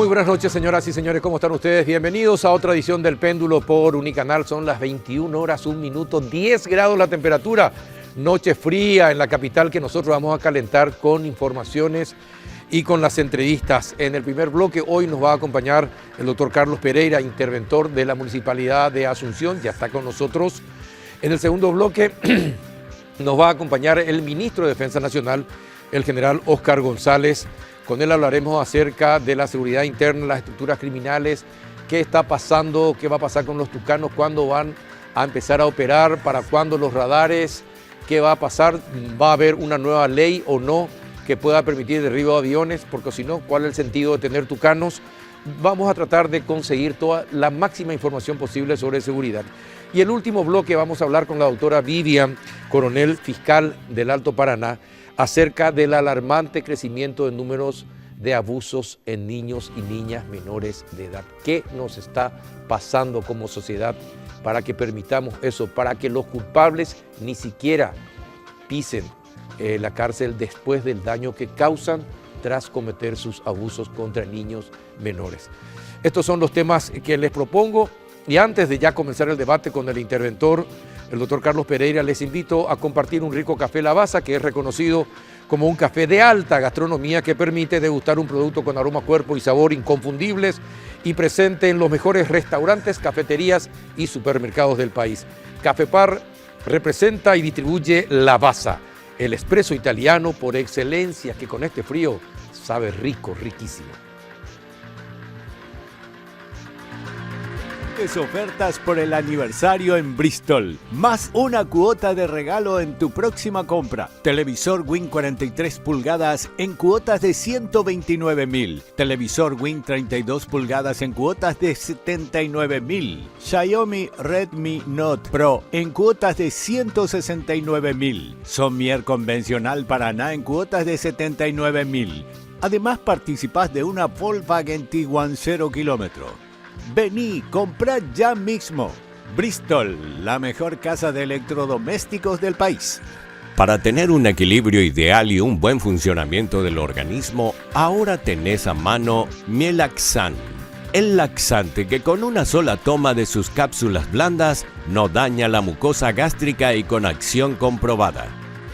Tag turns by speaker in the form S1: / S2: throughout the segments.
S1: Muy buenas noches, señoras y señores, ¿cómo están ustedes? Bienvenidos a otra edición del Péndulo por Unicanal. Son las 21 horas, 1 minuto, 10 grados la temperatura. Noche fría en la capital que nosotros vamos a calentar con informaciones y con las entrevistas. En el primer bloque hoy nos va a acompañar el doctor Carlos Pereira, interventor de la Municipalidad de Asunción, ya está con nosotros. En el segundo bloque nos va a acompañar el ministro de Defensa Nacional, el general Óscar González. Con él hablaremos acerca de la seguridad interna, las estructuras criminales, qué está pasando, qué va a pasar con los tucanos, cuándo van a empezar a operar, para cuándo los radares, qué va a pasar, va a haber una nueva ley o no que pueda permitir derribo de aviones, porque si no, ¿cuál es el sentido de tener tucanos? Vamos a tratar de conseguir toda la máxima información posible sobre seguridad. Y el último bloque vamos a hablar con la doctora Vivian Coronel, fiscal del Alto Paraná, acerca del alarmante crecimiento de números de abusos en niños y niñas menores de edad. ¿Qué nos está pasando como sociedad para que permitamos eso, para que los culpables ni siquiera pisen la cárcel después del daño que causan tras cometer sus abusos contra niños menores? Estos son los temas que les propongo, y antes de ya comenzar el debate con el interventor, el doctor Carlos Pereira, les invito a compartir un rico café Lavazza, que es reconocido como un café de alta gastronomía que permite degustar un producto con aroma, cuerpo y sabor inconfundibles y presente en los mejores restaurantes, cafeterías y supermercados del país. Cafepar representa y distribuye Lavazza, el espresso italiano por excelencia, que con este frío sabe rico, riquísimo.
S2: Ofertas por el aniversario en Bristol, más una cuota de regalo en tu próxima compra. Televisor Win 43 pulgadas en cuotas de 129.000. Televisor Win 32 pulgadas en cuotas de 79.000. Xiaomi Redmi Note Pro en cuotas de 169.000. Somier convencional Paraná en cuotas de 79.000. Además participás de una Volkswagen Tiguan 0 kilómetro. Vení, comprá ya mismo. Bristol, la mejor casa de electrodomésticos del país. Para tener un equilibrio ideal y un buen funcionamiento del organismo, ahora tenés a mano Mielaxan, el laxante que con una sola toma de sus cápsulas blandas no daña la mucosa gástrica y con acción comprobada.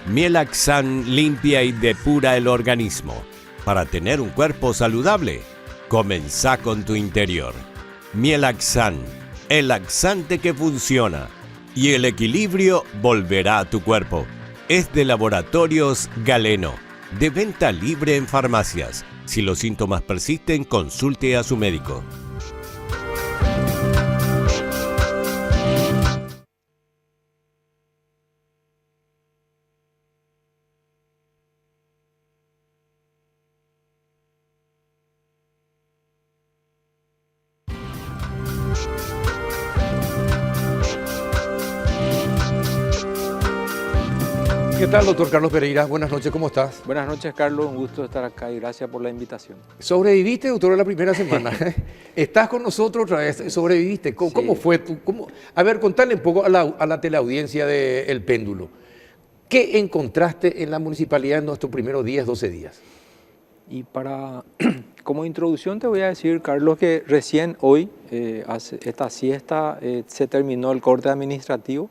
S2: Mielaxan limpia y depura el organismo. Para tener un cuerpo saludable, comenzá con tu interior. Mielaxan, el laxante que funciona, y el equilibrio volverá a tu cuerpo. Es de Laboratorios Galeno, de venta libre en farmacias. Si los síntomas persisten, consulte a su médico.
S1: ¿Qué tal, doctor Carlos Pereira? Buenas noches, ¿cómo estás?
S3: Buenas noches, Carlos. Un gusto estar acá y gracias por la invitación.
S1: ¿Sobreviviste, doctor, la primera semana? ¿Estás con nosotros otra vez? ¿Sobreviviste? ¿Cómo
S3: Sí.
S1: fue? A ver, contale un poco a la teleaudiencia de El Péndulo. ¿Qué encontraste en la municipalidad en nuestros primeros 10, 12 días?
S3: Y como introducción te voy a decir, Carlos, que recién hoy, esta siesta, se terminó el corte administrativo.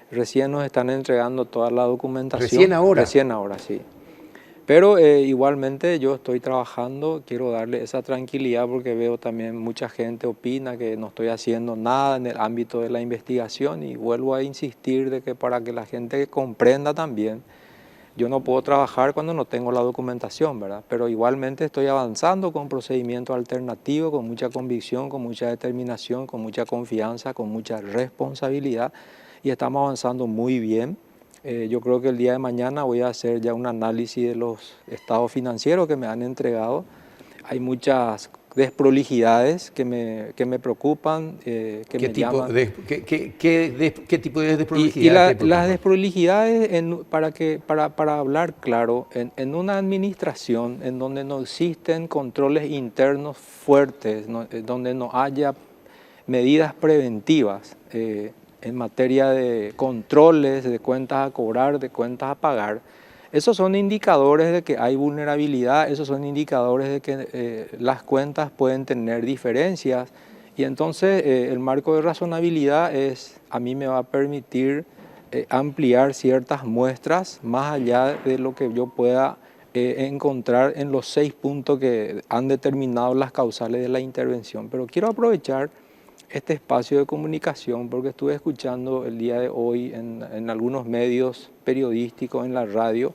S3: Recién nos están entregando toda la documentación.
S1: ¿Recién ahora?
S3: Recién ahora, sí. Pero igualmente yo estoy trabajando, quiero darle esa tranquilidad porque veo también mucha gente opina que no estoy haciendo nada en el ámbito de la investigación, y vuelvo a insistir de que para que la gente comprenda también, yo no puedo trabajar cuando no tengo la documentación, ¿verdad? Pero igualmente estoy avanzando con procedimientos alternativos, con mucha convicción, con mucha determinación, con mucha confianza, con mucha responsabilidad, y estamos avanzando muy bien. Yo creo que el día de mañana voy a hacer ya un análisis de los estados financieros que me han entregado. Hay muchas desprolijidades que me preocupan, que me llaman.
S1: ¿Qué tipo de desprolijidades?
S3: Las desprolijidades, para hablar claro, en una administración en donde no existen controles internos fuertes, donde no haya medidas preventivas, en materia de controles, de cuentas a cobrar, de cuentas a pagar, Esos son indicadores de que hay vulnerabilidad, esos son indicadores de que las cuentas pueden tener diferencias y entonces el marco de razonabilidad a mí me va a permitir ampliar ciertas muestras más allá de lo que yo pueda encontrar en los 6 puntos que han determinado las causales de la intervención. Pero quiero aprovechar este espacio de comunicación porque estuve escuchando el día de hoy en algunos medios periodísticos, en la radio,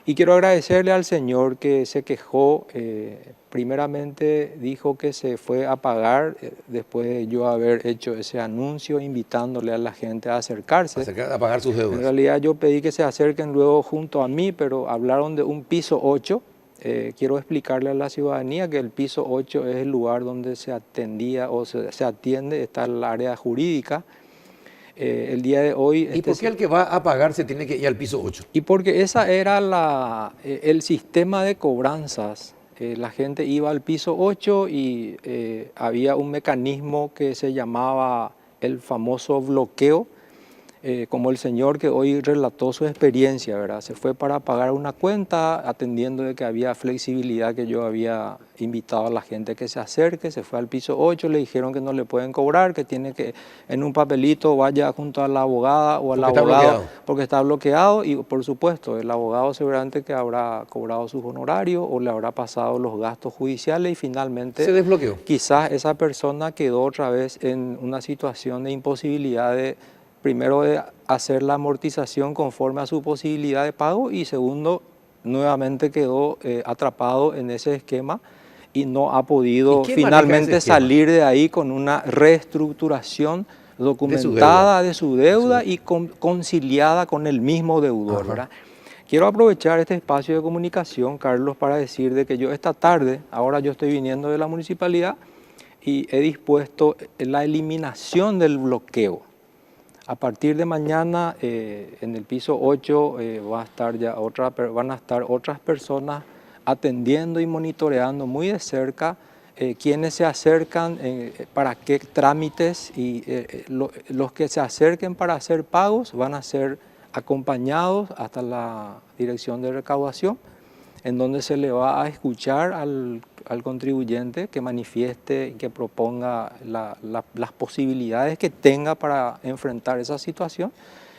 S3: y quiero agradecerle al señor que se quejó. Primeramente dijo que se fue a pagar después de yo haber hecho ese anuncio invitándole a la gente a acercarse.
S1: A pagar sus deudas.
S3: En realidad yo pedí que se acerquen luego junto a mí, pero hablaron de un piso 8. Quiero explicarle a la ciudadanía que el piso 8 es el lugar donde se atendía o se atiende, está el área jurídica. El día de hoy...
S1: ¿Y por qué el que va a pagar se tiene que ir al piso 8?
S3: Y porque esa era el sistema de cobranzas. La gente iba al piso 8 y había un mecanismo que se llamaba el famoso bloqueo, como el señor que hoy relató su experiencia, ¿verdad? Se fue para pagar una cuenta atendiendo de que había flexibilidad, que yo había invitado a la gente que se acerque, se fue al piso 8, le dijeron que no le pueden cobrar, que tiene que en un papelito vaya junto a la abogada o al abogado porque está bloqueado y por supuesto el abogado seguramente que habrá cobrado sus honorarios o le habrá pasado los gastos judiciales y finalmente
S1: se desbloqueó.
S3: Quizás esa persona quedó otra vez en una situación de imposibilidad primero de hacer la amortización conforme a su posibilidad de pago y segundo, nuevamente quedó atrapado en ese esquema y no ha podido finalmente salir de ahí con una reestructuración documentada de su deuda y conciliada con el mismo deudor, ¿verdad? Quiero aprovechar este espacio de comunicación, Carlos, para decir de que yo esta tarde, ahora yo estoy viniendo de la municipalidad y he dispuesto la eliminación del bloqueo. A partir de mañana en el piso 8 van a estar otras personas atendiendo y monitoreando muy de cerca quienes se acercan, para qué trámites y los que se acerquen para hacer pagos van a ser acompañados hasta la dirección de recaudación, en donde se le va a escuchar al contribuyente que manifieste y que proponga las posibilidades que tenga para enfrentar esa situación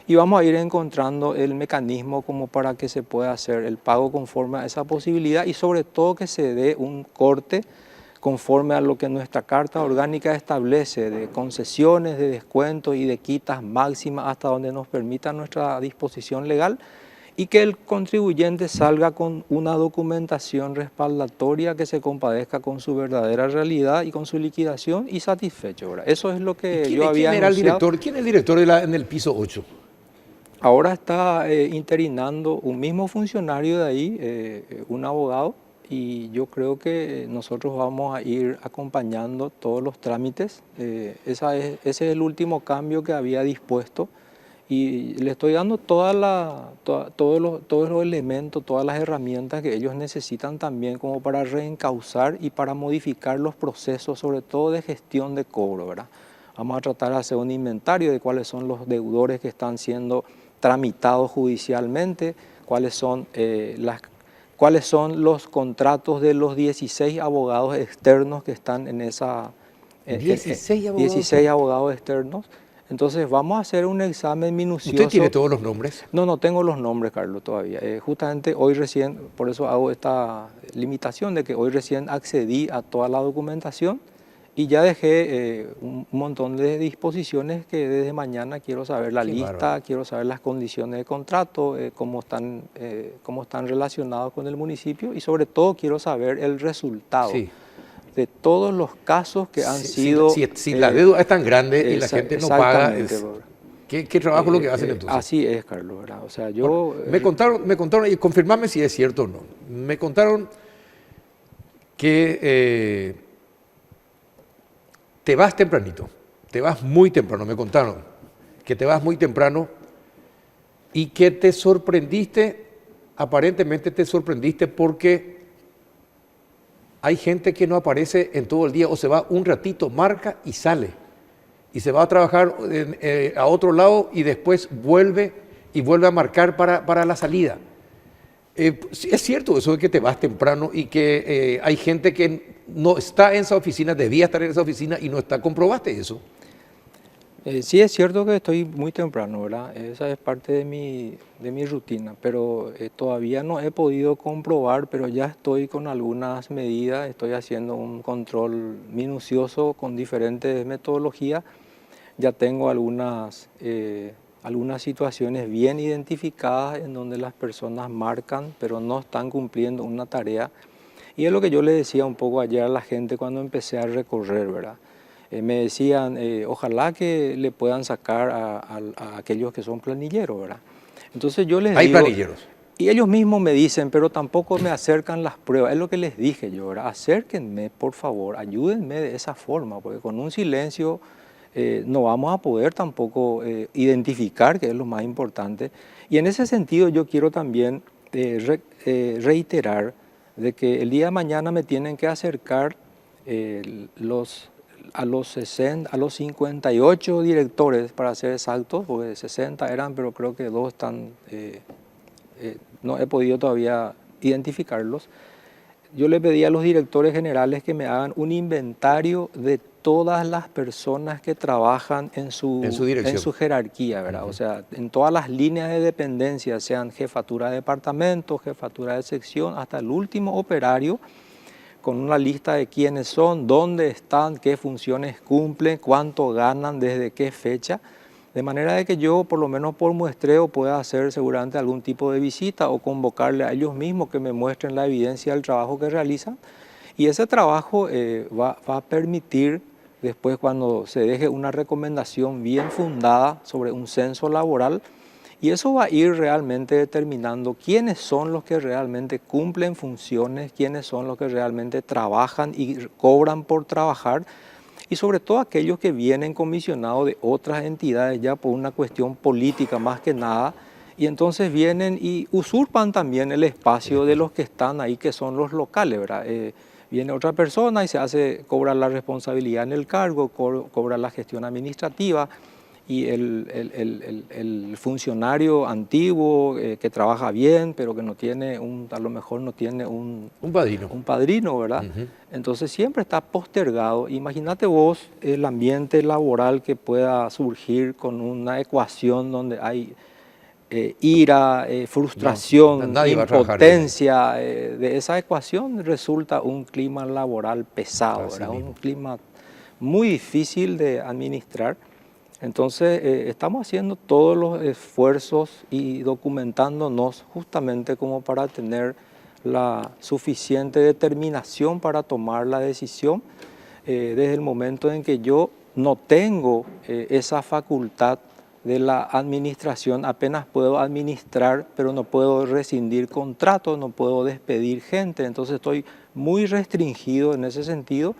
S3: y vamos a ir encontrando el mecanismo como para que se pueda hacer el pago conforme a esa posibilidad y sobre todo que se dé un corte conforme a lo que nuestra Carta Orgánica establece de concesiones, de descuentos y de quitas máximas hasta donde nos permita nuestra disposición legal y que el contribuyente salga con una documentación respaldatoria que se compadezca con su verdadera realidad y con su liquidación y satisfecho, ¿verdad? Eso es lo que yo había anunciado.
S1: ¿Quién es el director en el piso 8?
S3: Ahora está interinando un mismo funcionario de ahí, un abogado, y yo creo que nosotros vamos a ir acompañando todos los trámites. Ese es el último cambio que había dispuesto. Y le estoy dando todos los elementos, todas las herramientas que ellos necesitan también como para reencauzar y para modificar los procesos, sobre todo de gestión de cobro, ¿verdad? Vamos a tratar de hacer un inventario de cuáles son los deudores que están siendo tramitados judicialmente, cuáles son los contratos de los 16 abogados externos que están en esa... 16 abogados externos. Entonces vamos a hacer un examen minucioso.
S1: ¿Usted tiene todos los nombres?
S3: No tengo los nombres, Carlos, todavía. Justamente hoy recién, por eso hago esta limitación de que hoy recién accedí a toda la documentación y ya dejé un montón de disposiciones que desde mañana quiero saber la lista, quiero saber las condiciones de contrato, cómo están relacionados con el municipio y sobre todo quiero saber el resultado. Sí. De todos los casos que han sido...
S1: Si la deuda es tan grande y la gente no paga, ¿qué trabajo es lo que hacen entonces?
S3: Así es, Carlos, ¿verdad? O sea, yo...
S1: Bueno, me contaron, y confirmame si es cierto o no, me contaron que te vas tempranito, te vas muy temprano, me contaron que te vas muy temprano y que te sorprendiste, aparentemente te sorprendiste porque... Hay gente que no aparece en todo el día o se va un ratito, marca y sale. Y se va a trabajar a otro lado y después vuelve a marcar para la salida. Sí, es cierto eso de que te vas temprano y que hay gente que no está en esa oficina, debía estar en esa oficina y no está. ¿Comprobaste eso?
S3: Sí es cierto que estoy muy temprano, ¿verdad? Esa es parte de mi rutina, pero todavía no he podido comprobar, pero ya estoy con algunas medidas, estoy haciendo un control minucioso con diferentes metodologías. Ya tengo algunas situaciones bien identificadas en donde las personas marcan, pero no están cumpliendo una tarea. Y es lo que yo le decía un poco ayer a la gente cuando empecé a recorrer, ¿verdad? Me decían, ojalá que le puedan sacar a aquellos que son planilleros, ¿verdad? Entonces yo les
S1: Hay
S3: digo,
S1: planilleros.
S3: y ellos mismos me dicen, pero tampoco me acercan las pruebas. Es lo que les dije yo, ¿verdad? Acérquenme, por favor, ayúdenme de esa forma, porque con un silencio no vamos a poder tampoco identificar, que es lo más importante. Y en ese sentido yo quiero también reiterar de que el día de mañana me tienen que acercar a los 58 directores, para ser exactos, porque 60 eran, pero creo que 2 están, no he podido todavía identificarlos. Yo le pedí a los directores generales que me hagan un inventario de todas las personas que trabajan en su jerarquía, ¿verdad? O sea, en todas las líneas de dependencia, sean jefatura de departamento, jefatura de sección, hasta el último operario, con una lista de quiénes son, dónde están, qué funciones cumplen, cuánto ganan, desde qué fecha, de manera de que yo, por lo menos por muestreo, pueda hacer seguramente algún tipo de visita o convocarle a ellos mismos que me muestren la evidencia del trabajo que realizan. Y ese trabajo va a permitir, después cuando se deje una recomendación bien fundada sobre un censo laboral, y eso va a ir realmente determinando quiénes son los que realmente cumplen funciones, quiénes son los que realmente trabajan y cobran por trabajar, y sobre todo aquellos que vienen comisionados de otras entidades ya por una cuestión política más que nada, y entonces vienen y usurpan también el espacio de los que están ahí, que son los locales, ¿verdad? Viene otra persona y cobra la responsabilidad en el cargo, cobra la gestión administrativa, y el funcionario antiguo que trabaja bien, pero que no tiene a lo mejor no tiene un padrino, ¿verdad? Entonces siempre está postergado. Imagínate vos el ambiente laboral que pueda surgir con una ecuación donde hay ira, frustración, impotencia. De esa ecuación resulta un clima laboral pesado, ¿verdad? Un clima muy difícil de administrar. Entonces, estamos haciendo todos los esfuerzos y documentándonos justamente como para tener la suficiente determinación para tomar la decisión desde el momento en que yo no tengo esa facultad de la administración, apenas puedo administrar, pero no puedo rescindir contratos, no puedo despedir gente, entonces estoy muy restringido en ese sentido,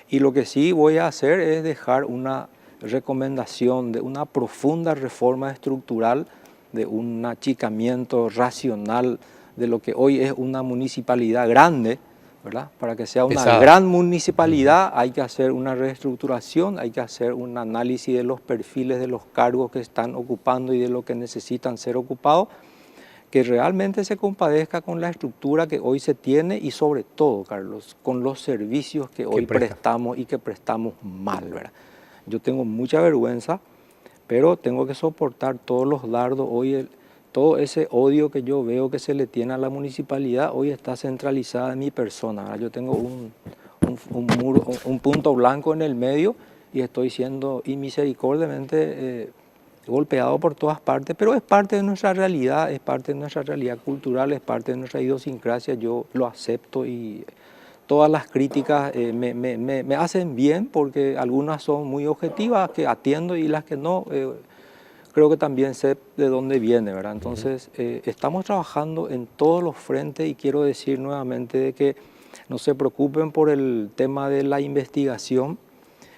S3: y lo que sí voy a hacer es dejar una recomendación de una profunda reforma estructural, de un achicamiento racional de lo que hoy es una municipalidad grande, ¿verdad? Para que sea una gran municipalidad hay que hacer una reestructuración, hay que hacer un análisis de los perfiles de los cargos que están ocupando y de lo que necesitan ser ocupados, que realmente se compadezca con la estructura que hoy se tiene y sobre todo, Carlos, con los servicios que hoy prestamos y que prestamos mal, ¿verdad? Yo tengo mucha vergüenza, pero tengo que soportar todos los dardos. Hoy todo ese odio que yo veo que se le tiene a la municipalidad, hoy está centralizada en mi persona, ¿verdad? Yo tengo un punto blanco en el medio y estoy siendo inmisericordiamente golpeado por todas partes, pero es parte de nuestra realidad, es parte de nuestra realidad cultural, es parte de nuestra idiosincrasia. Yo lo acepto y todas las críticas me hacen bien, porque algunas son muy objetivas, que atiendo, y las que no, creo que también sé de dónde viene, ¿verdad? Entonces, estamos trabajando en todos los frentes, y quiero decir nuevamente de que no se preocupen por el tema de la investigación.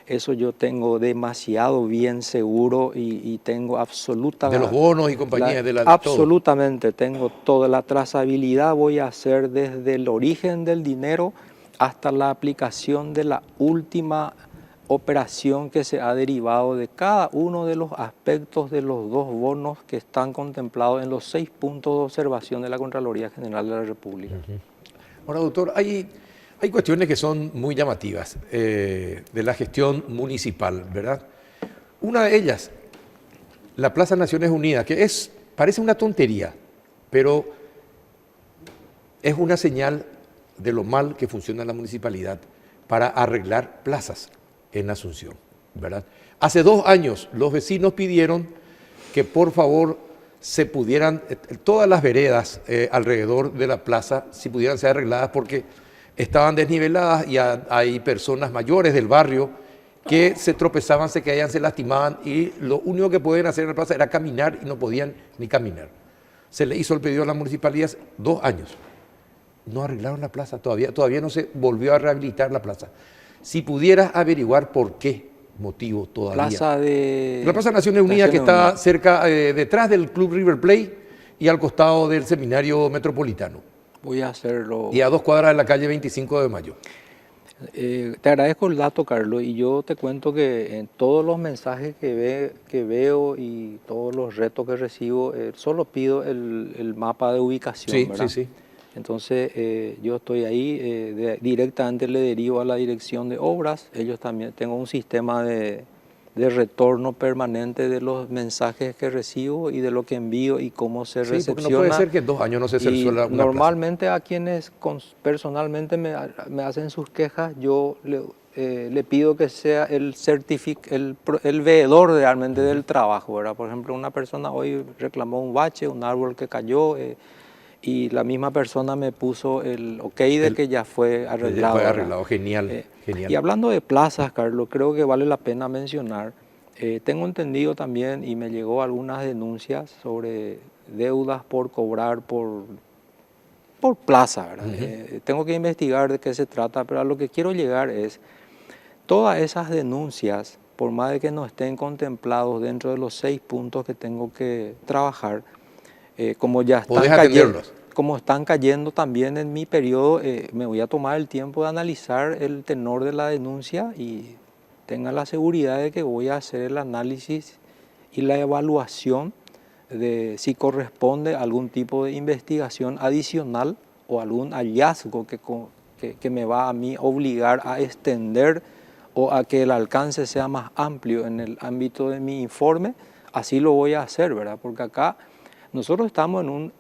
S3: Eso yo tengo demasiado bien seguro y tengo absoluta...
S1: De los bonos y compañías,
S3: absolutamente, tengo toda la trazabilidad, voy a hacer desde el origen del dinero hasta la aplicación de la última operación que se ha derivado de cada uno de los aspectos de los dos bonos que están contemplados en los 6 puntos de observación de la Contraloría General de la República.
S1: Ahora, doctor, hay cuestiones que son muy llamativas de la gestión municipal, ¿verdad? Una de ellas, la Plaza Naciones Unidas, que parece una tontería, pero es una señal de lo mal que funciona la municipalidad para arreglar plazas en Asunción, ¿verdad? Hace 2 años los vecinos pidieron que por favor se pudieran, todas las veredas alrededor de la plaza, si pudieran ser arregladas porque estaban desniveladas y hay personas mayores del barrio que se tropezaban, se caían, se lastimaban y lo único que podían hacer en la plaza era caminar y no podían ni caminar. Se le hizo el pedido a la municipalidad 2 años. No arreglaron la plaza, todavía no se volvió a rehabilitar la plaza. Si pudieras averiguar por qué motivo todavía. La Plaza Naciones Unidas, que está cerca, detrás del Club River Plate y al costado del Seminario Metropolitano.
S3: Voy a hacerlo.
S1: Y a 2 cuadras de la calle 25 de Mayo.
S3: Te agradezco el dato, Carlos, y yo te cuento que en todos los mensajes que veo y todos los retos que recibo, solo pido el mapa de ubicación,
S1: Sí,
S3: ¿verdad?
S1: sí, sí.
S3: Entonces yo estoy ahí, directamente le derivo a la dirección de obras. Ellos también, tengo un sistema de retorno permanente de los mensajes que recibo y de lo que envío y cómo se recepciona.
S1: Sí, porque no puede ser que en 2 años no se resuelva una
S3: normalmente plaza. A quienes personalmente me hacen sus quejas, yo le pido que sea el veedor realmente del trabajo, ¿verdad? Por ejemplo, una persona hoy reclamó un bache, un árbol que cayó, y la misma persona me puso el ok de que ya fue arreglado.
S1: Ya fue arreglado, genial, genial.
S3: Y hablando de plazas, Carlos, creo que vale la pena mencionar, tengo entendido también y me llegó algunas denuncias sobre deudas por cobrar por plaza, ¿verdad? Tengo que investigar de qué se trata, pero a lo que quiero llegar es, todas esas denuncias, por más de que no estén contemplados dentro de los 6 puntos que tengo que trabajar, como ya están cayendo también en mi periodo, me voy a tomar el tiempo de analizar el tenor de la denuncia y tenga la seguridad de que voy a hacer el análisis y la evaluación de si corresponde algún tipo de investigación adicional o algún hallazgo que me va a mí obligar a extender o a que el alcance sea más amplio en el ámbito de mi informe. Así lo voy a hacer, ¿verdad? Porque acá nosotros estamos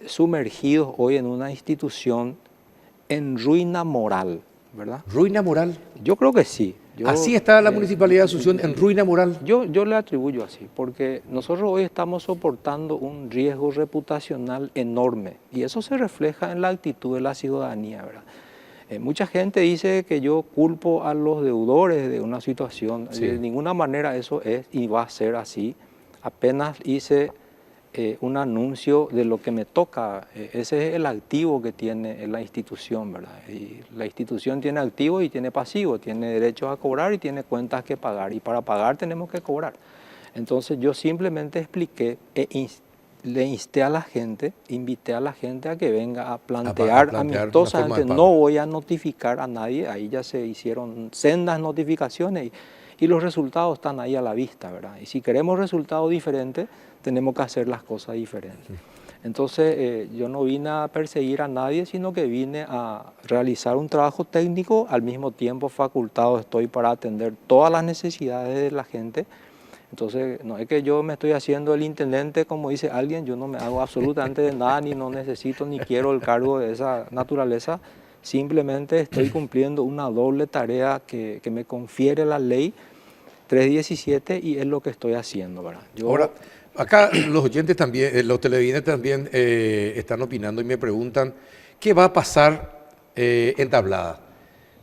S3: sumergidos hoy en una institución en ruina moral, ¿verdad?
S1: ¿Ruina moral?
S3: Yo creo que sí.
S1: Así está la Municipalidad de Asunción, en ruina moral.
S3: Yo le atribuyo así, porque nosotros hoy estamos soportando un riesgo reputacional enorme y eso se refleja en la actitud de la ciudadanía, ¿verdad? Mucha gente dice que yo culpo a los deudores de una situación. Sí. De ninguna manera eso es y va a ser así. Apenas hice un anuncio de lo que me toca. Ese es el activo que tiene la institución, ¿verdad? Y la institución tiene activo y tiene pasivo, tiene derechos a cobrar y tiene cuentas que pagar. Y para pagar tenemos que cobrar. Entonces yo simplemente expliqué, le invité a la gente a que venga a plantear amistosamente. No voy a notificar a nadie, ahí ya se hicieron sendas notificaciones y los resultados están ahí a la vista, ¿verdad? Y si queremos resultados diferentes, tenemos que hacer las cosas diferentes. Entonces, yo no vine a perseguir a nadie, sino que vine a realizar un trabajo técnico, al mismo tiempo facultado estoy para atender todas las necesidades de la gente. Entonces, no es que yo me estoy haciendo el intendente, como dice alguien, yo no me hago absolutamente de nada, ni no necesito, ni quiero el cargo de esa naturaleza. Simplemente estoy cumpliendo una doble tarea que me confiere la ley 317 y es lo que estoy haciendo, ¿verdad?
S1: Ahora, acá los oyentes también, los televidentes también están opinando y me preguntan qué va a pasar en Tablada,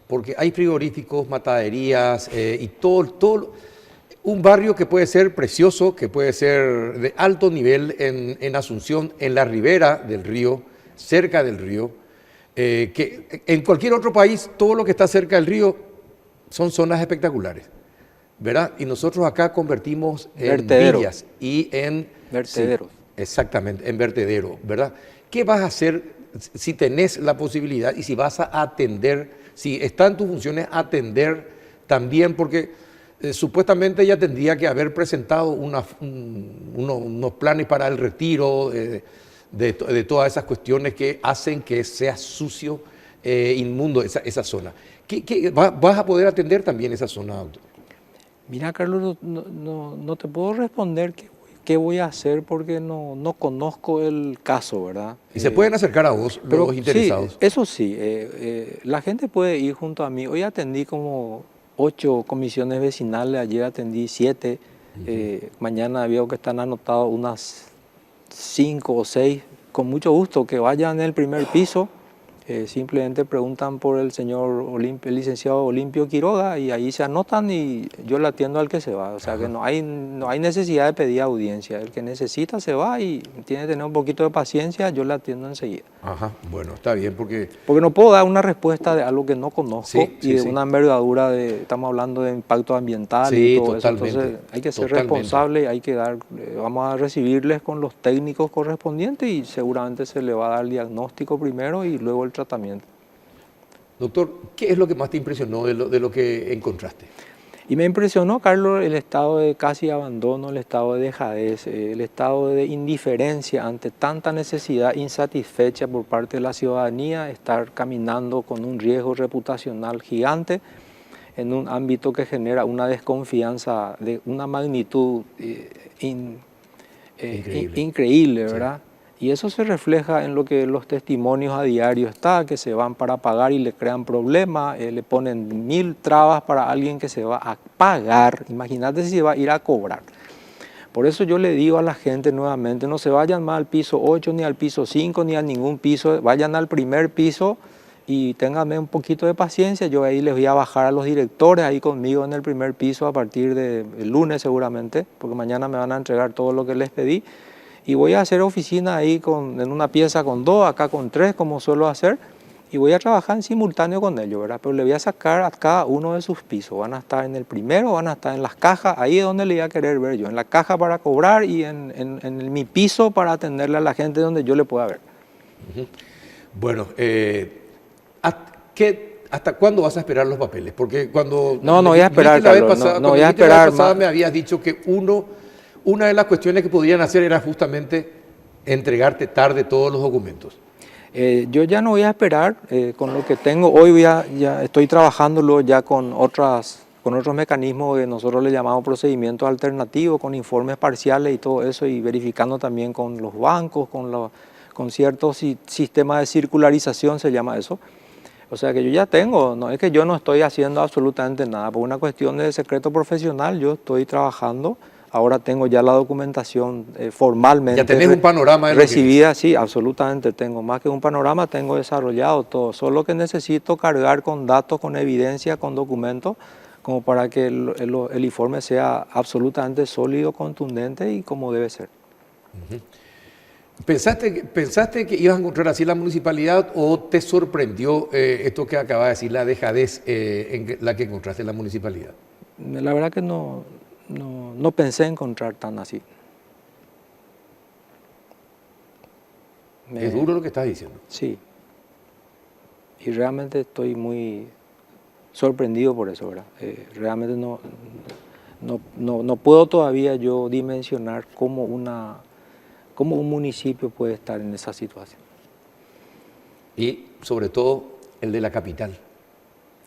S1: porque hay frigoríficos, mataderías y todo, un barrio que puede ser precioso, que puede ser de alto nivel en Asunción, en la ribera del río, cerca del río, que en cualquier otro país todo lo que está cerca del río son zonas espectaculares, ¿verdad? Y nosotros acá convertimos en villas y en
S3: vertederos.
S1: Sí, exactamente, en vertedero, ¿verdad? ¿Qué vas a hacer si tenés la posibilidad y si vas a atender, si está en tus funciones atender también porque supuestamente ella tendría que haber presentado unos planes para el retiro de todas esas cuestiones que hacen que sea sucio, inmundo esa zona. ¿Vas a poder atender también esa zona, doctor?
S3: Mira, Carlos, no te puedo responder qué voy a hacer porque no conozco el caso, ¿verdad?
S1: Y se pueden acercar a vos,
S3: pero
S1: los interesados.
S3: Sí, eso sí, la gente puede ir junto a mí. Hoy atendí como 8 comisiones vecinales, ayer atendí 7, mañana veo que están anotados unas 5 o 6. Con mucho gusto que vayan en el primer piso. Simplemente preguntan por el señor el licenciado Olimpio Quiroga y ahí se anotan y yo le atiendo al que se va. O sea que no hay necesidad de pedir audiencia. El que necesita se va y tiene que tener un poquito de paciencia, yo le atiendo enseguida.
S1: Ajá, bueno, está bien porque
S3: no puedo dar una respuesta de algo que no conozco
S1: sí,
S3: una envergadura estamos hablando de impacto ambiental y todo
S1: totalmente,
S3: eso. Entonces hay que ser responsable, hay que vamos a recibirles con los técnicos correspondientes y seguramente se le va a dar el diagnóstico primero y luego el tratamiento.
S1: Doctor, ¿qué es lo que más te impresionó de lo que encontraste?
S3: Y me impresionó, Carlos, el estado de casi abandono, el estado de dejadez, el estado de indiferencia ante tanta necesidad insatisfecha por parte de la ciudadanía, estar caminando con un riesgo reputacional gigante en un ámbito que genera una desconfianza de una magnitud increíble, ¿verdad? Sí. Y eso se refleja en lo que los testimonios a diario está, que se van para pagar y le crean problemas, le ponen 1000 trabas para alguien que se va a pagar. Imagínate si se va a ir a cobrar. Por eso yo le digo a la gente nuevamente, no se vayan más al piso 8, ni al piso 5, ni a ningún piso, vayan al primer piso y ténganme un poquito de paciencia. Yo ahí les voy a bajar a los directores ahí conmigo en el primer piso a partir del lunes seguramente, porque mañana me van a entregar todo lo que les pedí. Y voy a hacer oficina ahí en una pieza con 2, acá con 3, como suelo hacer, y voy a trabajar en simultáneo con ellos, ¿verdad? Pero le voy a sacar a cada uno de sus pisos. Van a estar en el primero, van a estar en las cajas, ahí es donde le voy a querer ver yo, en la caja para cobrar y en mi piso para atenderle a la gente donde yo le pueda ver.
S1: Bueno, ¿hasta cuándo vas a esperar los papeles? Porque cuando...
S3: No voy a esperar, Carlos, no voy a esperar.
S1: La vez pasada me habías dicho que una de las cuestiones que podrían hacer era justamente entregarte tarde todos los documentos.
S3: Yo ya no voy a esperar, con lo que tengo hoy ya estoy trabajándolo ya con otros mecanismos que nosotros le llamamos procedimientos alternativos, con informes parciales y todo eso, y verificando también con los bancos, con ciertos sistemas de circularización, se llama eso. O sea que yo ya tengo, no es que yo no estoy haciendo absolutamente nada, por una cuestión de secreto profesional yo estoy trabajando. Ahora tengo ya la documentación formalmente.
S1: ¿Ya tenés un panorama de
S3: recibida? Lo que sí, absolutamente tengo. Más que un panorama, tengo desarrollado todo. Solo que necesito cargar con datos, con evidencia, con documentos, como para que el informe sea absolutamente sólido, contundente y como debe ser.
S1: ¿Pensaste que ibas a encontrar así la municipalidad o te sorprendió esto que acaba de decir, la dejadez en la que encontraste en la municipalidad?
S3: La verdad que no pensé encontrar tan así.
S1: Es duro lo que estás diciendo.
S3: Sí. Y realmente estoy muy sorprendido por eso, ¿verdad? Realmente no puedo todavía yo dimensionar cómo un municipio puede estar en esa situación.
S1: Y sobre todo el de la capital.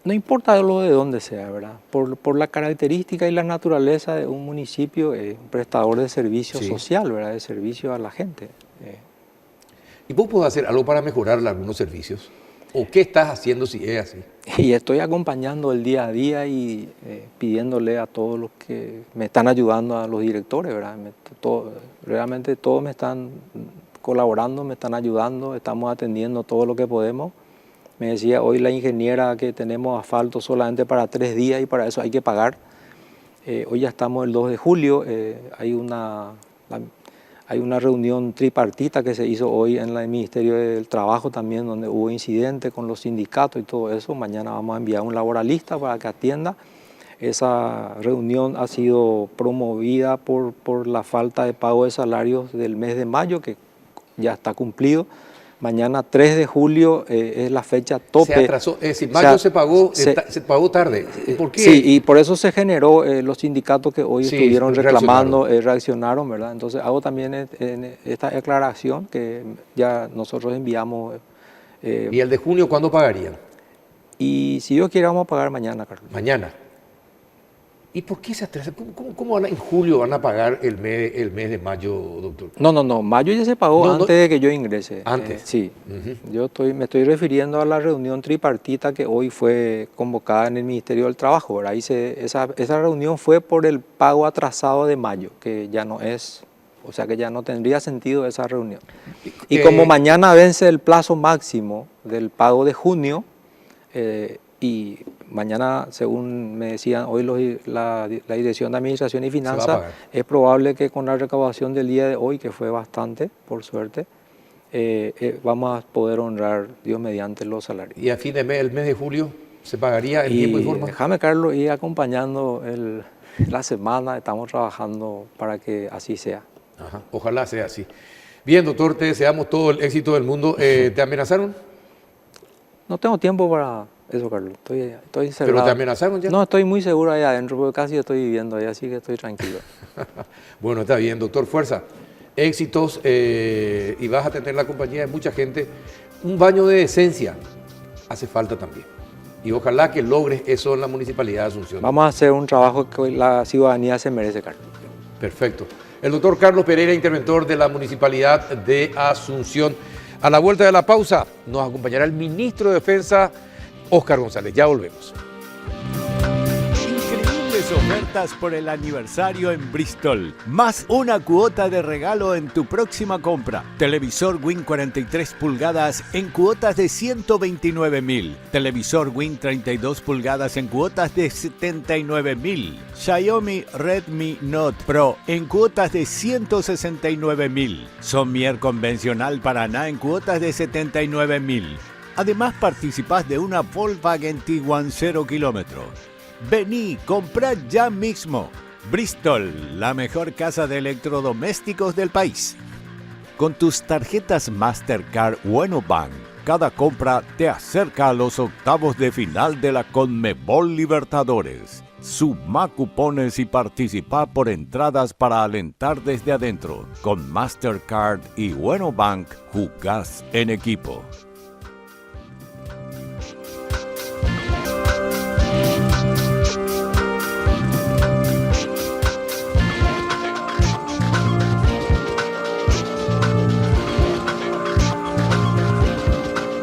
S3: No importa lo de dónde sea, ¿verdad? Por la característica y la naturaleza de un municipio, un prestador de servicio social, ¿verdad? De servicio a la gente.
S1: ¿Y vos podés hacer algo para mejorar algunos servicios? ¿O qué estás haciendo si es así?
S3: Y estoy acompañando el día a día y pidiéndole a todos los que me están ayudando, a los directores, ¿verdad? Realmente todos me están colaborando, me están ayudando, estamos atendiendo todo lo que podemos. Me decía hoy la ingeniera que tenemos asfalto solamente para 3 días y para eso hay que pagar. Hoy ya estamos el 2 de julio, hay una reunión tripartita que se hizo hoy en el Ministerio del Trabajo también, donde hubo incidentes con los sindicatos y todo eso. Mañana vamos a enviar un laboralista para que atienda. Esa reunión ha sido promovida por la falta de pago de salarios del mes de mayo, que ya está cumplido. Mañana 3 de julio es la fecha tope.
S1: Se atrasó, es decir, mayo se pagó tarde. ¿Por qué?
S3: Sí, y por eso se generó, los sindicatos que hoy
S1: Sí,
S3: estuvieron reclamando, reaccionaron, ¿verdad? Entonces hago también esta aclaración que ya nosotros enviamos.
S1: ¿Y el de junio cuándo pagarían?
S3: Y si Dios quiere vamos a pagar mañana, Carlos.
S1: Mañana. ¿Y por qué se atrasa? ¿Cómo en julio van a pagar el mes de mayo, doctor?
S3: No, mayo ya se pagó antes de que yo ingrese.
S1: ¿Antes?
S3: Sí. Me estoy refiriendo a la reunión tripartita que hoy fue convocada en el Ministerio del Trabajo, ¿verdad? Esa reunión fue por el pago atrasado de mayo, que ya no es, o sea que ya no tendría sentido esa reunión. Y como mañana vence el plazo máximo del pago de junio, y mañana, según me decían hoy la Dirección de Administración y Finanzas, es probable que con la recaudación del día de hoy, que fue bastante, por suerte, vamos a poder honrar, Dios mediante, los salarios.
S1: ¿Y a fin de mes, el mes de julio, se pagaría en tiempo y forma?
S3: Déjame, Carlos, ir acompañando la semana, estamos trabajando para que así sea.
S1: Ajá, ojalá sea así. Bien, doctor, te deseamos todo el éxito del mundo. ¿Te amenazaron?
S3: No tengo tiempo para eso, Carlos. Estoy cerrado.
S1: ¿Pero te amenazaron ya?
S3: No, estoy muy seguro ahí adentro, porque casi estoy viviendo ahí, así que estoy tranquilo.
S1: Bueno, está bien, doctor. Fuerza, éxitos, y vas a tener la compañía de mucha gente. Un baño de decencia hace falta también. Y ojalá que logres eso en la Municipalidad de Asunción.
S3: Vamos a hacer un trabajo que la ciudadanía se merece, Carlos.
S1: Perfecto. El doctor Carlos Pereira, interventor de la Municipalidad de Asunción. A la vuelta de la pausa nos acompañará el ministro de Defensa, Óscar González. Ya volvemos.
S2: Increíbles ofertas por el aniversario en Bristol. Más una cuota de regalo en tu próxima compra. Televisor Win 43 pulgadas en cuotas de 129.000. Televisor Win 32 pulgadas en cuotas de 79.000. Xiaomi Redmi Note Pro en cuotas de 169.000. Somier convencional Paraná en cuotas de 79.000. Además participás de una Volkswagen Tiguan 0 kilómetros. Vení, comprá ya mismo. Bristol, la mejor casa de electrodomésticos del país. Con tus tarjetas Mastercard o Enobank, cada compra te acerca a los octavos de final de la Conmebol Libertadores. Suma cupones y participa por entradas para alentar desde adentro. Con Mastercard y Enobank, jugás en equipo.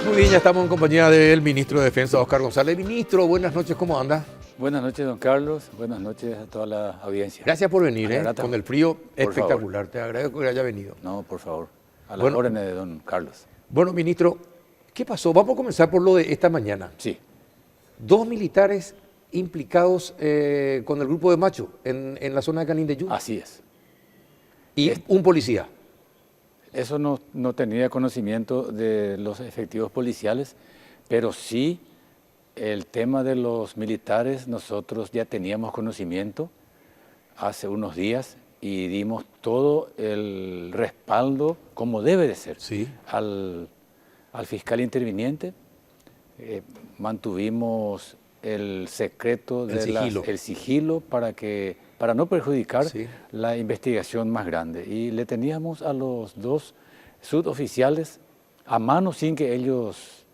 S1: Muy bien, ya estamos en compañía del ministro de Defensa, Óscar González. Ministro, buenas noches, ¿cómo anda?
S4: Buenas noches, don Carlos. Buenas noches a toda la audiencia.
S1: Gracias por venir, con el frío espectacular.
S4: Favor.
S1: Te agradezco que haya venido.
S4: No, por favor. A las órdenes de don Carlos.
S1: Bueno, ministro, ¿qué pasó? Vamos a comenzar por lo de esta mañana.
S4: Sí.
S1: 2 militares implicados con el grupo de Macho en la zona de Canindeyú.
S4: Así es.
S1: Y un policía.
S4: Eso no tenía conocimiento de los efectivos policiales, pero sí el tema de los militares nosotros ya teníamos conocimiento hace unos días y dimos todo el respaldo como debe de ser al fiscal interviniente. Mantuvimos el secreto, el sigilo para no perjudicar la investigación más grande. Y le teníamos a los 2 suboficiales a mano sin que ellos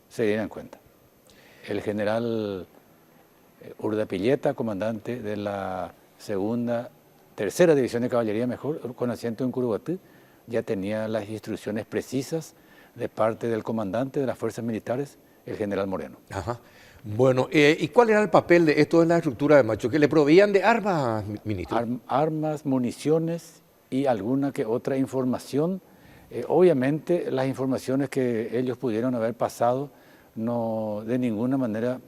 S4: se dieran cuenta. El general Urdapilleta, comandante de la tercera división de caballería, con asiento en Curuguatí, ya tenía las instrucciones precisas de parte del comandante de las fuerzas militares, el general Moreno.
S1: Ajá. Bueno, ¿y cuál era el papel de esto en la estructura de Macho? ¿Que le proveían de armas, ministro?
S4: Armas, municiones y alguna que otra información. Obviamente las informaciones que ellos pudieron haber pasado no de ninguna manera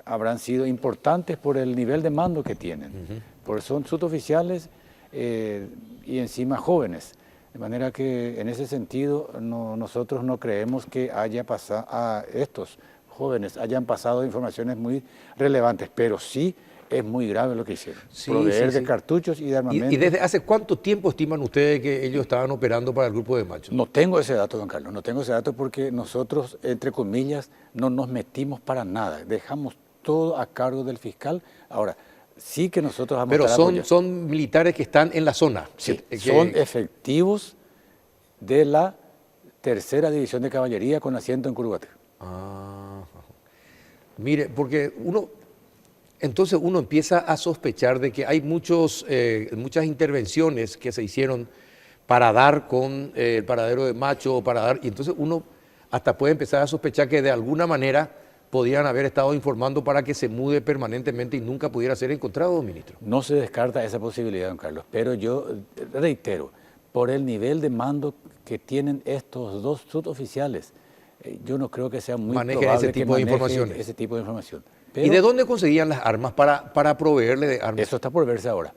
S4: habrán sido importantes por el nivel de mando que tienen, porque son suboficiales y encima jóvenes. De manera que en ese sentido nosotros no creemos que haya pasado a estos jóvenes hayan pasado informaciones muy relevantes, pero sí es muy grave lo que hicieron.
S1: Sí,
S4: Proveer
S1: sí,
S4: de cartuchos y de armamento.
S1: ¿Y desde hace cuánto tiempo estiman ustedes que ellos estaban operando para el grupo de machos?
S4: No tengo ese dato, don Carlos, no tengo ese dato porque nosotros, entre comillas, no nos metimos para nada. Dejamos todo a cargo del fiscal. Ahora, sí que nosotros vamos
S1: Pero
S4: a estar apoyando.
S1: son militares que están en la zona.
S4: Sí, son efectivos de la Tercera División de Caballería con asiento en Curuguaté.
S1: Ah, mire, porque entonces uno empieza a sospechar de que hay muchas intervenciones que se hicieron para dar con el paradero de Macho, y entonces uno hasta puede empezar a sospechar que de alguna manera podían haber estado informando para que se mude permanentemente y nunca pudiera ser encontrado, ministro.
S4: No se descarta esa posibilidad, don Carlos, pero yo reitero, por el nivel de mando que tienen estos dos suboficiales, yo no creo que sea muy probable
S1: ese tipo de informaciones.
S4: ese tipo de información.
S1: Pero, ¿y de dónde conseguían las armas para proveerle de armas?
S4: Eso está por verse ahora.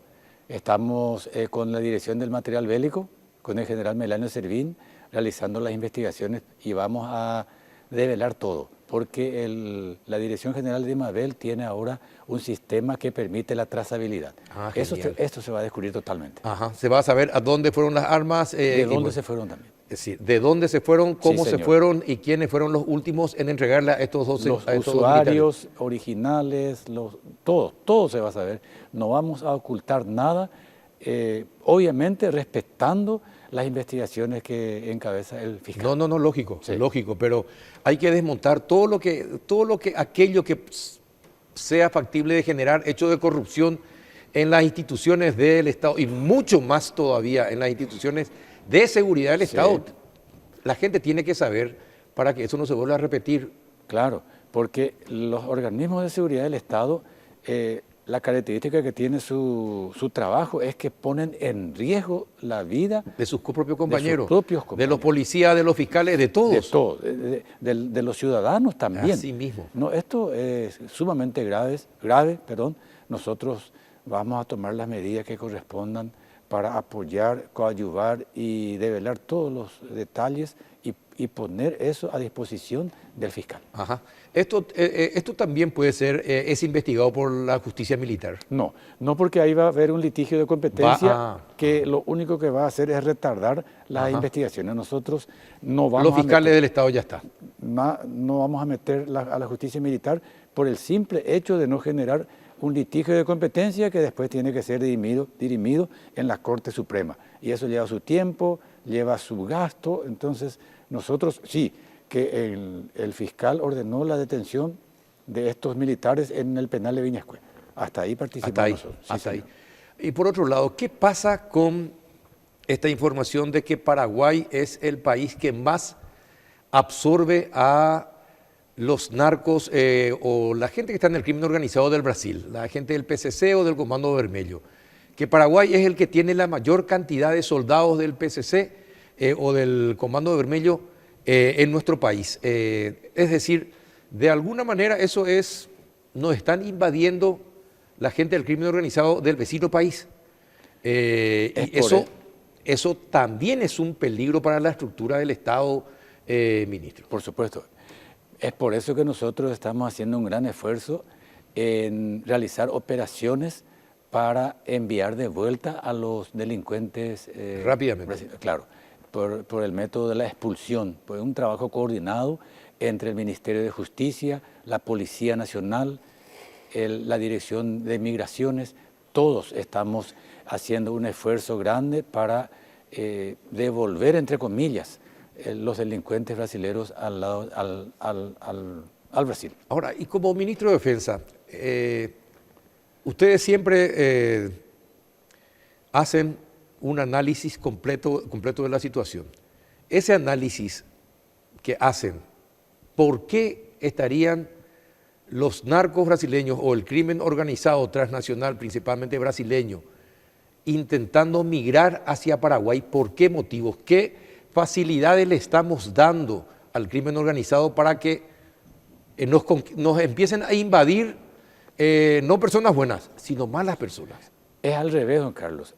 S4: Estamos con la dirección del material bélico, con el general Melanio Servín, realizando las investigaciones y vamos a develar todo, porque la Dirección General de Mabel tiene ahora un sistema que permite la trazabilidad. Esto se va a descubrir totalmente.
S1: Ajá, se va a saber a dónde fueron las armas.
S4: De dónde se fueron también.
S1: Es decir, de dónde se fueron, cómo
S4: Sí,
S1: se
S4: señor.
S1: fueron y quiénes fueron los últimos en entregarle a estos dos
S4: Los
S1: a estos
S4: usuarios originales, todo se va a saber. No vamos a ocultar nada, obviamente respetando las investigaciones que encabeza el fiscal.
S1: No, lógico,
S4: Sí.
S1: lógico, pero hay que desmontar aquello que sea factible de generar hechos de corrupción en las instituciones del Estado y mucho más todavía en las instituciones de seguridad del
S4: Sí.
S1: Estado. La gente tiene que saber para que eso no se vuelva a repetir.
S4: Claro, porque los organismos de seguridad del Estado, la característica que tiene su trabajo es que ponen en riesgo la vida
S1: De sus propios compañeros,
S4: propios
S1: de
S4: compañeros.
S1: los policías, de los fiscales, de todos.
S4: de todos, de los ciudadanos también.
S1: Así mismo.
S4: No, esto es sumamente grave. Nosotros vamos a tomar las medidas que correspondan para apoyar, coadyuvar y develar todos los detalles y poner eso a disposición del fiscal.
S1: Ajá. Esto también puede ser, es investigado por la justicia militar.
S4: No porque ahí va a haber un litigio de competencia que lo único que va a hacer es retardar las investigaciones. Nosotros no vamos
S1: Los fiscales del Estado ya está.
S4: no vamos a meter a la justicia militar por el simple hecho de no generar un litigio de competencia que después tiene que ser dirimido en la Corte Suprema. Y eso lleva su tiempo, lleva su gasto. Entonces, nosotros sí, que el fiscal ordenó la detención de estos militares en el penal de Viñascue. Hasta ahí participamos nosotros. Sí,
S1: hasta ahí.
S4: señor.
S1: Y por otro lado, ¿qué pasa con esta información de que Paraguay es el país que más absorbe a los narcos o la gente que está en el crimen organizado del Brasil, la gente del PCC o del Comando Vermelho? Que Paraguay es el que tiene la mayor cantidad de soldados del PCC o del Comando Vermelho en nuestro país. Es decir, de alguna manera nos están invadiendo la gente del crimen organizado del vecino país. Y eso también es un peligro para la estructura del Estado, ministro.
S4: Por supuesto. Es por eso que nosotros estamos haciendo un gran esfuerzo en realizar operaciones para enviar de vuelta a los delincuentes.
S1: Rápidamente.
S4: Claro, por el método de la expulsión, por un trabajo coordinado entre el Ministerio de Justicia, la Policía Nacional, la Dirección de Migraciones. Todos estamos haciendo un esfuerzo grande para devolver, entre comillas, los delincuentes brasileños al Brasil.
S1: Ahora, y como ministro de Defensa, ustedes siempre hacen un análisis completo de la situación. Ese análisis que hacen, ¿por qué estarían los narcos brasileños o el crimen organizado transnacional, principalmente brasileño, intentando migrar hacia Paraguay? ¿Por qué motivos? ¿Qué facilidades le estamos dando al crimen organizado para que nos empiecen a invadir no personas buenas, sino malas personas?
S4: Es al revés, don Carlos.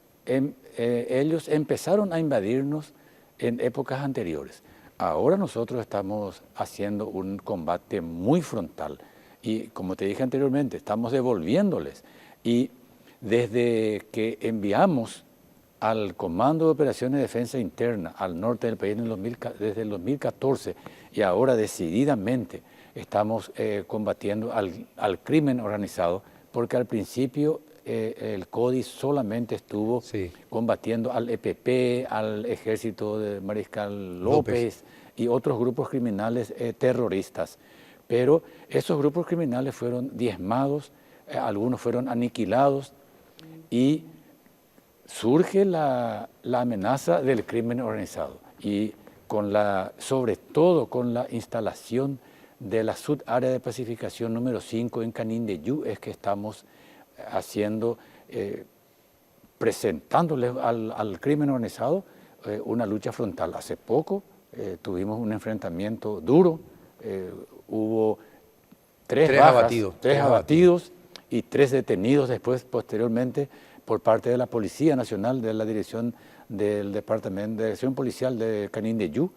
S4: Ellos empezaron a invadirnos en épocas anteriores. Ahora nosotros estamos haciendo un combate muy frontal y, como te dije anteriormente, estamos devolviéndoles Y desde que enviamos al Comando de Operaciones de Defensa Interna al norte del país desde el 2014 y ahora decididamente estamos combatiendo al crimen organizado, porque al principio el CODI solamente estuvo combatiendo al EPP, al ejército de Mariscal López y otros grupos criminales terroristas. Pero esos grupos criminales fueron diezmados, algunos fueron aniquilados y surge la amenaza del crimen organizado. Y sobre todo con la instalación de la subárea de pacificación número 5 en Canindeyú es que estamos presentándole al crimen organizado una lucha frontal. Hace poco tuvimos un enfrentamiento duro, hubo tres abatidos y 3 detenidos después, posteriormente, por parte de la Policía Nacional, de la Dirección del Departamento de Dirección Policial de Canindeyú.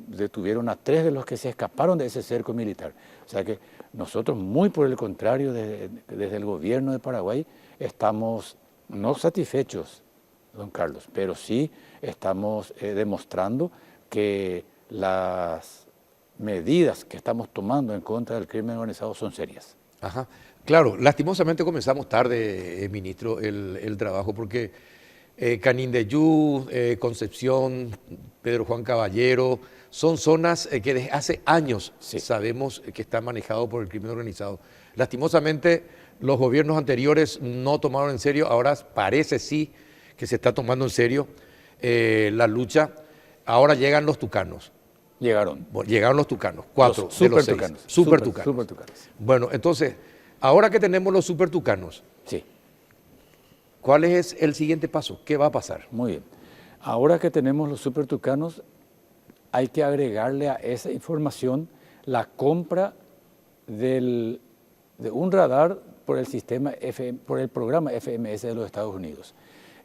S4: Detuvieron a 3 de los que se escaparon de ese cerco militar. O sea que nosotros, muy por el contrario, desde el gobierno de Paraguay, estamos no satisfechos, don Carlos, pero sí estamos demostrando que las medidas que estamos tomando en contra del crimen organizado son serias.
S1: Ajá. Claro, lastimosamente comenzamos tarde, ministro, el trabajo, porque Canindeyú, Concepción, Pedro Juan Caballero, son zonas que desde hace años sabemos que están manejados por el crimen organizado. Lastimosamente, los gobiernos anteriores no tomaron en serio, ahora parece sí que se está tomando en serio la lucha. Ahora llegan los tucanos. Llegaron los tucanos, 4 de los 6. Super tucanos. Bueno, entonces, ahora que tenemos los super tucanos, ¿cuál es el siguiente paso? ¿Qué va a pasar?
S4: Muy bien. Ahora que tenemos los super tucanos, hay que agregarle a esa información la compra de un radar por el programa FMS de los Estados Unidos.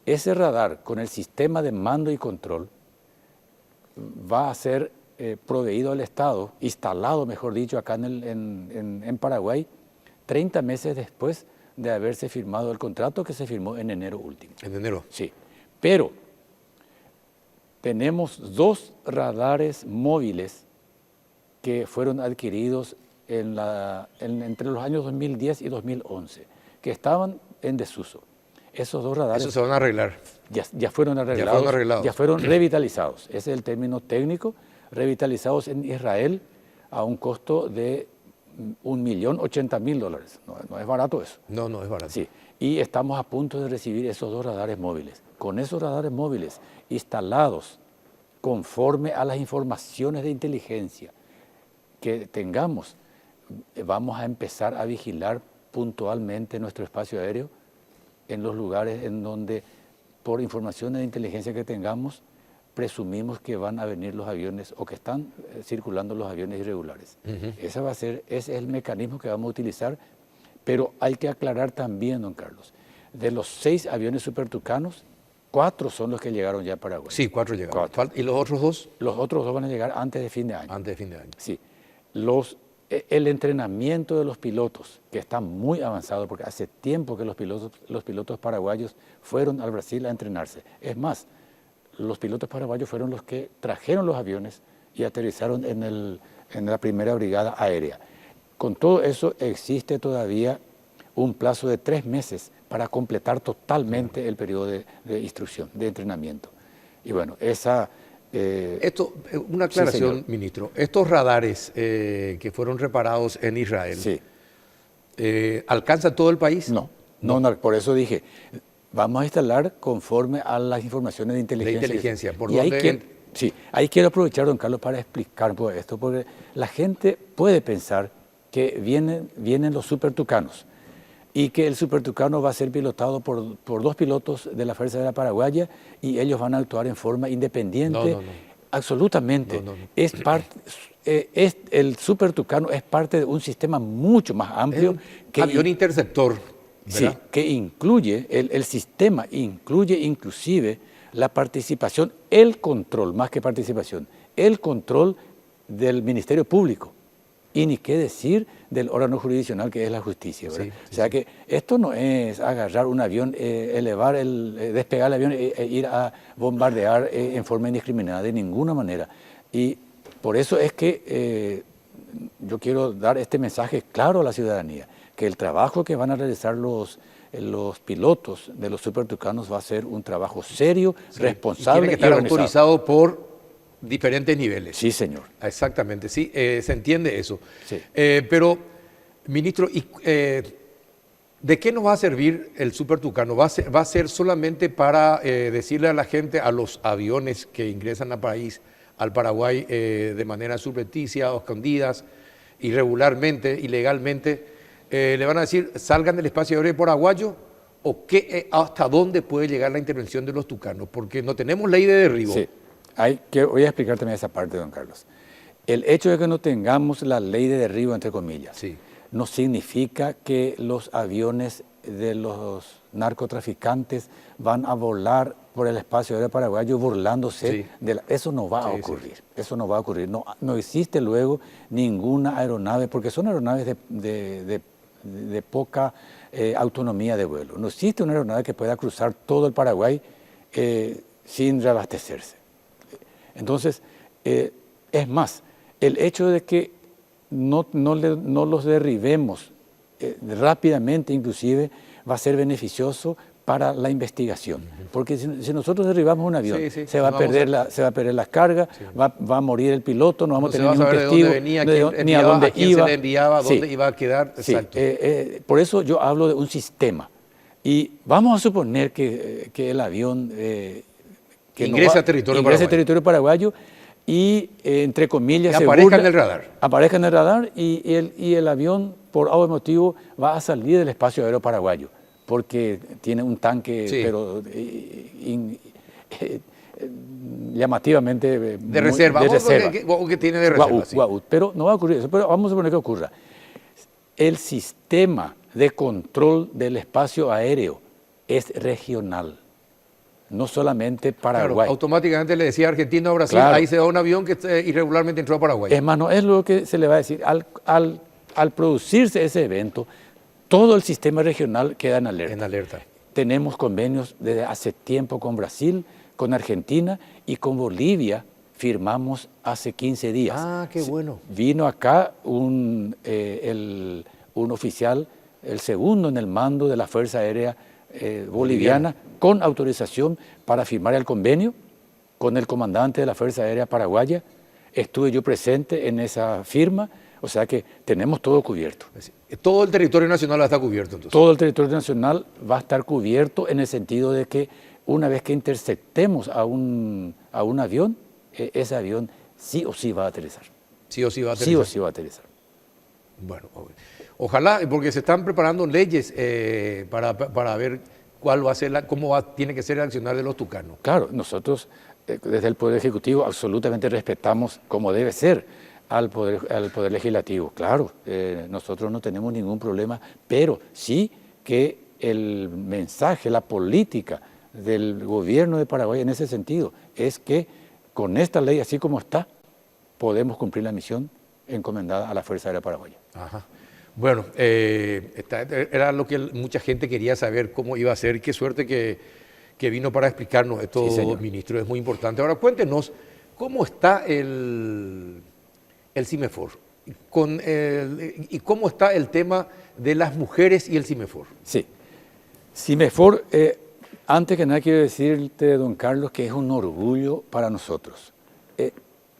S4: Ese radar, con el sistema de mando y control, va a ser proveído al Estado, instalado, mejor dicho, acá en Paraguay, 30 meses después de haberse firmado el contrato que se firmó en enero último.
S1: ¿En enero?
S4: Sí, pero tenemos 2 radares móviles que fueron adquiridos entre los años 2010 y 2011, que estaban en desuso. Esos 2 radares...
S1: Eso se van a arreglar.
S4: Ya fueron arreglados. Ya fueron revitalizados. Ese es el término técnico. Revitalizados en Israel a un costo de $1.080.000. No es barato eso.
S1: No es barato.
S4: Sí, y estamos a punto de recibir esos 2 radares móviles. Con esos radares móviles instalados conforme a las informaciones de inteligencia que tengamos, vamos a empezar a vigilar puntualmente nuestro espacio aéreo en los lugares en donde, por informaciones de inteligencia que tengamos, presumimos que van a venir los aviones o que están circulando los aviones irregulares. Ese es el mecanismo que vamos a utilizar, pero hay que aclarar también, don Carlos, de los 6 aviones supertucanos, 4 son los que llegaron ya a Paraguay.
S1: Sí, 4 llegaron. ¿Y los otros 2?
S4: Los otros 2 van a llegar antes de fin de año.
S1: Antes de fin de año.
S4: Sí. El entrenamiento de los pilotos, que está muy avanzado, porque hace tiempo que los pilotos paraguayos fueron al Brasil a entrenarse. Es más, los pilotos paraguayos fueron los que trajeron los aviones y aterrizaron en la primera brigada aérea. Con todo eso existe todavía un plazo de 3 meses para completar totalmente el periodo de instrucción, de entrenamiento. Y bueno,
S1: una aclaración, ministro. Estos radares que fueron reparados en Israel, ¿alcanzan todo el país?
S4: No, por eso dije, vamos a instalar conforme a las informaciones de inteligencia.
S1: ¿Por dónde?
S4: Ahí quiero aprovechar, don Carlos, para explicar esto, porque la gente puede pensar que vienen los supertucanos y que el supertucano va a ser pilotado por 2 pilotos de la Fuerza Aérea Paraguaya y ellos van a actuar en forma independiente.
S1: No.
S4: Absolutamente. No. El supertucano es parte de un sistema mucho más amplio.
S1: Avión interceptor. ¿verdad?
S4: Sí, que incluye, el sistema incluye inclusive la participación, el control, más que participación, el control del Ministerio Público. Y ni qué decir del órgano jurisdiccional que es la justicia, ¿verdad? O sea que esto no es agarrar un avión, despegar el avión e ir a bombardear en forma indiscriminada, de ninguna manera. Y por eso es que yo quiero dar este mensaje claro a la ciudadanía, que el trabajo que van a realizar los pilotos de los Super Tucanos va a ser un trabajo serio, responsable
S1: y tiene que estar autorizado por diferentes niveles.
S4: Sí, señor.
S1: Exactamente, sí, se entiende eso.
S4: Sí.
S1: Pero, ministro, ¿de qué nos va a servir el Super Tucano? ¿Va a ser solamente para decirle a la gente, a los aviones que ingresan al Paraguay de manera subrepticia o escondidas, irregularmente, ilegalmente, le van a decir, salgan del espacio aéreo paraguayo? ¿O hasta dónde puede llegar la intervención de los tucanos? Porque no tenemos ley de derribo.
S4: Sí. Voy a explicar también esa parte, don Carlos. El hecho de que no tengamos la ley de derribo, entre comillas,
S1: sí,
S4: no significa que los aviones de los narcotraficantes van a volar por el espacio aéreo paraguayo burlándose eso no va a ocurrir. Sí. Eso no va a ocurrir. No existe luego ninguna aeronave, porque son aeronaves de poca autonomía de vuelo. No existe una aeronave que pueda cruzar todo el Paraguay sin reabastecerse. Entonces, es más, el hecho de que no los derribemos rápidamente, inclusive, va a ser beneficioso para la investigación. Porque si nosotros derribamos un avión, se va a perder la carga, va a morir el piloto, no vamos a tener ningún testigo,
S1: de dónde venía, ni a dónde iba, se le enviaba, dónde iba a quedar. Exacto.
S4: Por eso yo hablo de un sistema. Y vamos a suponer que el avión
S1: ingresa a territorio
S4: paraguayo y, entre comillas,
S1: aparezca en el radar.
S4: Aparezca en el radar y el avión, por algún motivo, va a salir del espacio aéreo paraguayo, porque tiene un tanque, pero llamativamente
S1: de reserva. O que tiene de reserva.
S4: Pero no va a ocurrir eso, pero vamos a suponer que ocurra. El sistema de control del espacio aéreo es regional. No solamente Paraguay.
S1: Claro, automáticamente le decía Argentina o Brasil, ahí se da un avión que irregularmente entró a Paraguay.
S4: Es más, no es lo que se le va a decir. Al producirse ese evento, todo el sistema regional queda en alerta. Tenemos convenios desde hace tiempo con Brasil, con Argentina y con Bolivia. Firmamos hace 15 días.
S1: Ah, qué bueno.
S4: Vino acá un oficial, el segundo en el mando de la Fuerza Aérea boliviana, con autorización para firmar el convenio con el comandante de la Fuerza Aérea Paraguaya. Estuve yo presente en esa firma, o sea que tenemos todo cubierto.
S1: Todo el territorio nacional va a estar cubierto entonces.
S4: Todo el territorio nacional va a estar cubierto en el sentido de que una vez que interceptemos a un avión, ese avión sí o sí va a aterrizar.
S1: Sí o sí va a aterrizar.
S4: Sí o sí va a aterrizar.
S1: Bueno, ojalá, porque se están preparando leyes para ver cuál va a ser tiene que ser el accionar de los tucanos.
S4: Claro, nosotros desde el Poder Ejecutivo absolutamente respetamos como debe ser al Poder Legislativo. Claro, nosotros no tenemos ningún problema, pero sí que el mensaje, la política del gobierno de Paraguay en ese sentido es que con esta ley, así como está, podemos cumplir la misión encomendada a la Fuerza Aérea Paraguaya.
S1: Ajá. Bueno, era lo que mucha gente quería saber cómo iba a ser. Qué suerte que vino para explicarnos esto, ministro, es muy importante. Ahora cuéntenos, ¿cómo está el CIMEFOR? ¿Y cómo está el tema de las mujeres y el CIMEFOR?
S4: Sí, CIMEFOR, antes que nada quiero decirte, don Carlos, que es un orgullo para nosotros.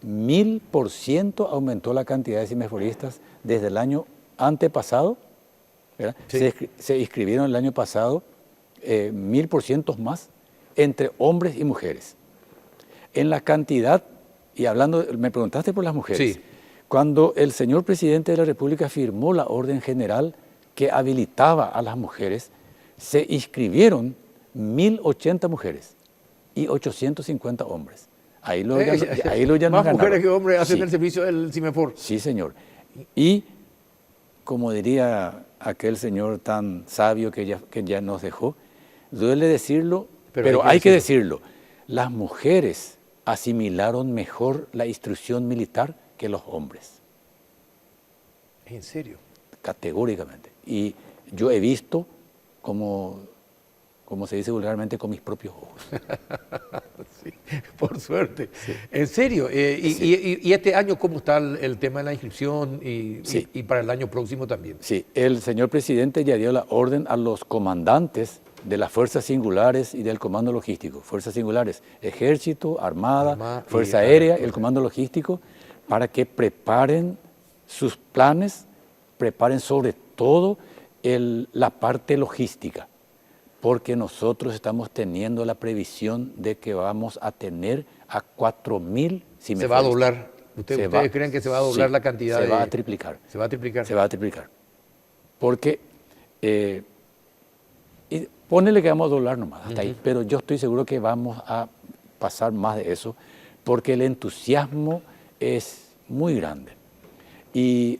S4: 1000% aumentó la cantidad de CIMEFORistas desde el año antepasado, ¿verdad? Sí. Se inscribieron el año pasado 1000% más entre hombres y mujeres. En la cantidad, y hablando, me preguntaste por las mujeres,
S1: sí.
S4: Cuando el señor presidente de la República firmó la orden general que habilitaba a las mujeres, se inscribieron 1080 mujeres y 850 hombres. Ahí lo ya
S1: más
S4: ganaron.
S1: Mujeres que hombres hacen el servicio del CIMEFOR.
S4: Sí, señor. Y como diría aquel señor tan sabio que ya nos dejó, duele decirlo, pero hay que decirlo. Las mujeres asimilaron mejor la instrucción militar que los hombres.
S1: ¿En serio?
S4: Categóricamente. Y yo he visto, como se dice vulgarmente, con mis propios ojos.
S1: Sí, por suerte. Sí. ¿En serio?
S4: Sí.
S1: ¿Y este año cómo está el tema de la inscripción
S4: Sí.
S1: y para el año próximo también?
S4: Sí, el señor presidente ya dio la orden a los comandantes de las fuerzas singulares y del comando logístico. Fuerzas singulares, Ejército, Armada, Fuerza Aérea, el comando logístico, para que preparen sus planes, preparen sobre todo la parte logística, porque nosotros estamos teniendo la previsión de que vamos a tener a 4.000 cimeforistas.
S1: ¿Se va a doblar? ¿Ustedes creen que se va a doblar la cantidad?
S4: Se va a triplicar.
S1: ¿Se va a triplicar?
S4: Se va a triplicar. Porque, y ponele que vamos a doblar nomás, hasta ahí, pero yo estoy seguro que vamos a pasar más de eso, porque el entusiasmo es muy grande. Y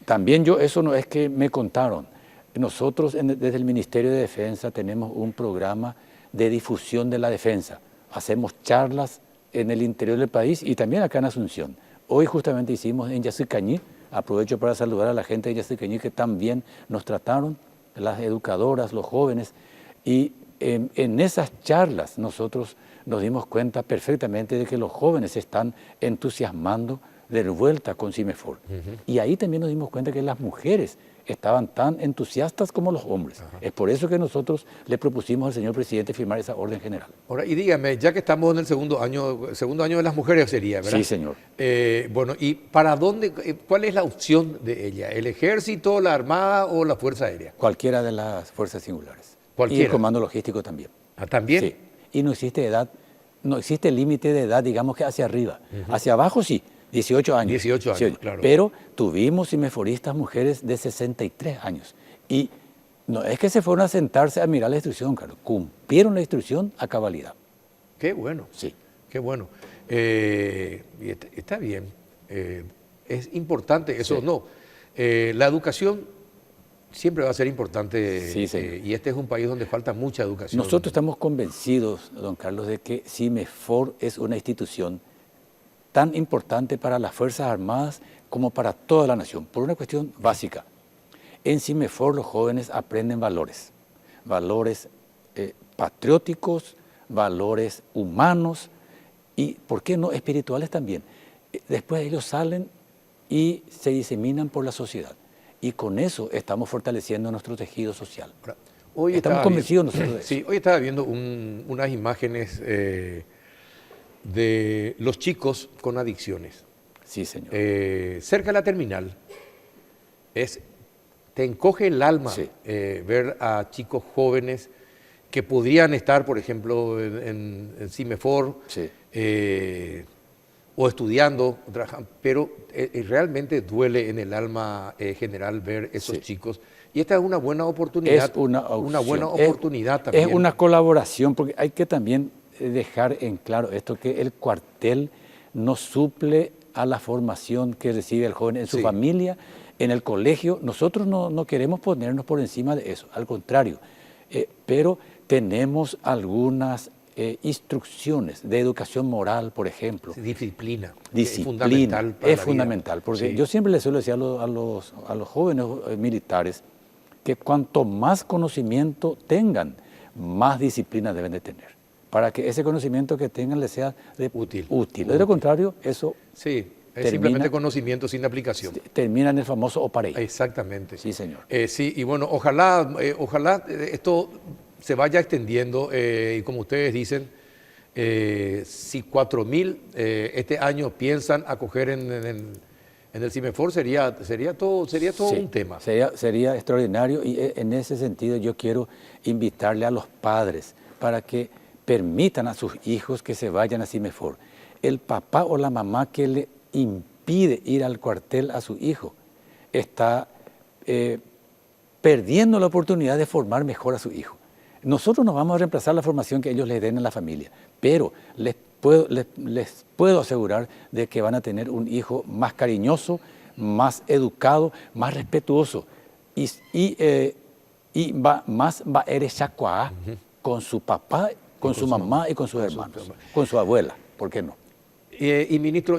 S4: también eso no es que me contaron. Nosotros desde el Ministerio de Defensa tenemos un programa de difusión de la defensa. Hacemos charlas en el interior del país y también acá en Asunción. Hoy justamente hicimos en Yacycañí, aprovecho para saludar a la gente de Yacycañí que tan bien nos trataron, las educadoras, los jóvenes, y en esas charlas nosotros nos dimos cuenta perfectamente de que los jóvenes se están entusiasmando de vuelta con CIMEFOR. Y ahí también nos dimos cuenta que las mujeres estaban tan entusiastas como los hombres. Es por eso que nosotros le propusimos al señor presidente firmar esa orden general.
S1: Ahora, y dígame, ya que estamos en el segundo año de las mujeres sería, ¿verdad?
S4: Sí, señor.
S1: Bueno, ¿y para dónde, cuál es la opción de ella? ¿El Ejército, la Armada o la Fuerza Aérea?
S4: Cualquiera de las fuerzas singulares.
S1: ¿Cualquiera?
S4: Y el comando logístico también.
S1: ¿Ah, también?
S4: Sí. Y no existe edad, no existe límite de edad, digamos que hacia arriba. Hacia abajo sí. 18 años.
S1: 18 años, sí, claro.
S4: Pero tuvimos cimeforistas mujeres de 63 años. Y no es que se fueron a sentarse a mirar la instrucción, Carlos. Cumplieron la instrucción a cabalidad.
S1: Qué bueno.
S4: Sí.
S1: Qué bueno. Está bien. Es importante eso, sí. No. La educación siempre va a ser importante.
S4: Sí, sí.
S1: Y este es un país donde falta mucha educación.
S4: Nosotros estamos convencidos, don Carlos, de que CIMEFOR es una institución tan importante para las Fuerzas Armadas como para toda la nación, por una cuestión básica. En CIMEFOR los jóvenes aprenden valores patrióticos, valores humanos y, ¿por qué no?, espirituales también. Después ellos salen y se diseminan por la sociedad. Y con eso estamos fortaleciendo nuestro tejido social.
S1: Hoy
S4: estamos convencidos nosotros de eso.
S1: Sí, hoy estaba viendo unas imágenes de los chicos con adicciones.
S4: Sí, señor.
S1: Cerca de la terminal, te encoge el alma, sí, ver a chicos jóvenes que podrían estar, por ejemplo, en CIMEFOR, sí, o estudiando, pero realmente duele en el alma general ver esos, sí, chicos. Y esta es una buena oportunidad.
S4: Es una
S1: buena oportunidad también.
S4: Es una colaboración, porque hay que también dejar en claro esto, que el cuartel no suple a la formación que recibe el joven en su, sí, familia, en el colegio. Nosotros no queremos ponernos por encima de eso, al contrario, pero tenemos algunas instrucciones de educación moral, por ejemplo.
S1: Disciplina.
S4: Disciplina es fundamental, porque sí, yo siempre les suelo decir a los jóvenes militares que cuanto más conocimiento tengan, más disciplina deben de tener, para que ese conocimiento que tengan les sea útil. De lo contrario, eso,
S1: sí, es simplemente conocimiento sin aplicación.
S4: Termina en el famoso OPAREI.
S1: Exactamente.
S4: Sí, señor.
S1: Sí, y bueno, ojalá esto se vaya extendiendo, y como ustedes dicen, si 4.000 este año piensan acoger en el CIMEFOR, sería todo sí, un tema.
S4: Sería extraordinario, y en ese sentido yo quiero invitarle a los padres para que permitan a sus hijos que se vayan a CIMEFOR. El papá o la mamá que le impide ir al cuartel a su hijo está perdiendo la oportunidad de formar mejor a su hijo. Nosotros no vamos a reemplazar la formación que ellos les den a la familia, pero les puedo asegurar de que van a tener un hijo más cariñoso, más educado, más respetuoso y va a erechacuá con su papá, con su mamá y con sus hermanos, con su abuela, ¿por qué no?
S1: Y ministro,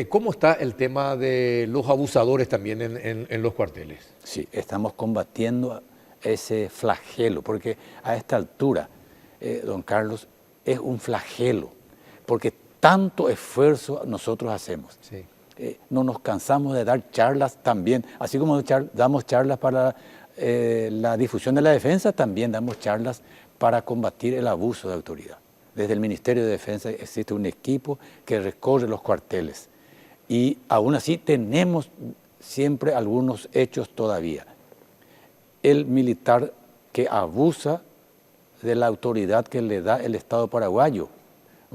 S1: ¿cómo está el tema de los abusadores también en los cuarteles?
S4: Sí, estamos combatiendo ese flagelo, porque a esta altura, don Carlos, es un flagelo, porque tanto esfuerzo nosotros hacemos.
S1: Sí.
S4: No nos cansamos de dar charlas también, así como damos charlas para la difusión de la defensa, también damos charlas para combatir el abuso de autoridad. Desde el Ministerio de Defensa existe un equipo que recorre los cuarteles y aún así tenemos siempre algunos hechos todavía. El militar que abusa de la autoridad que le da el Estado paraguayo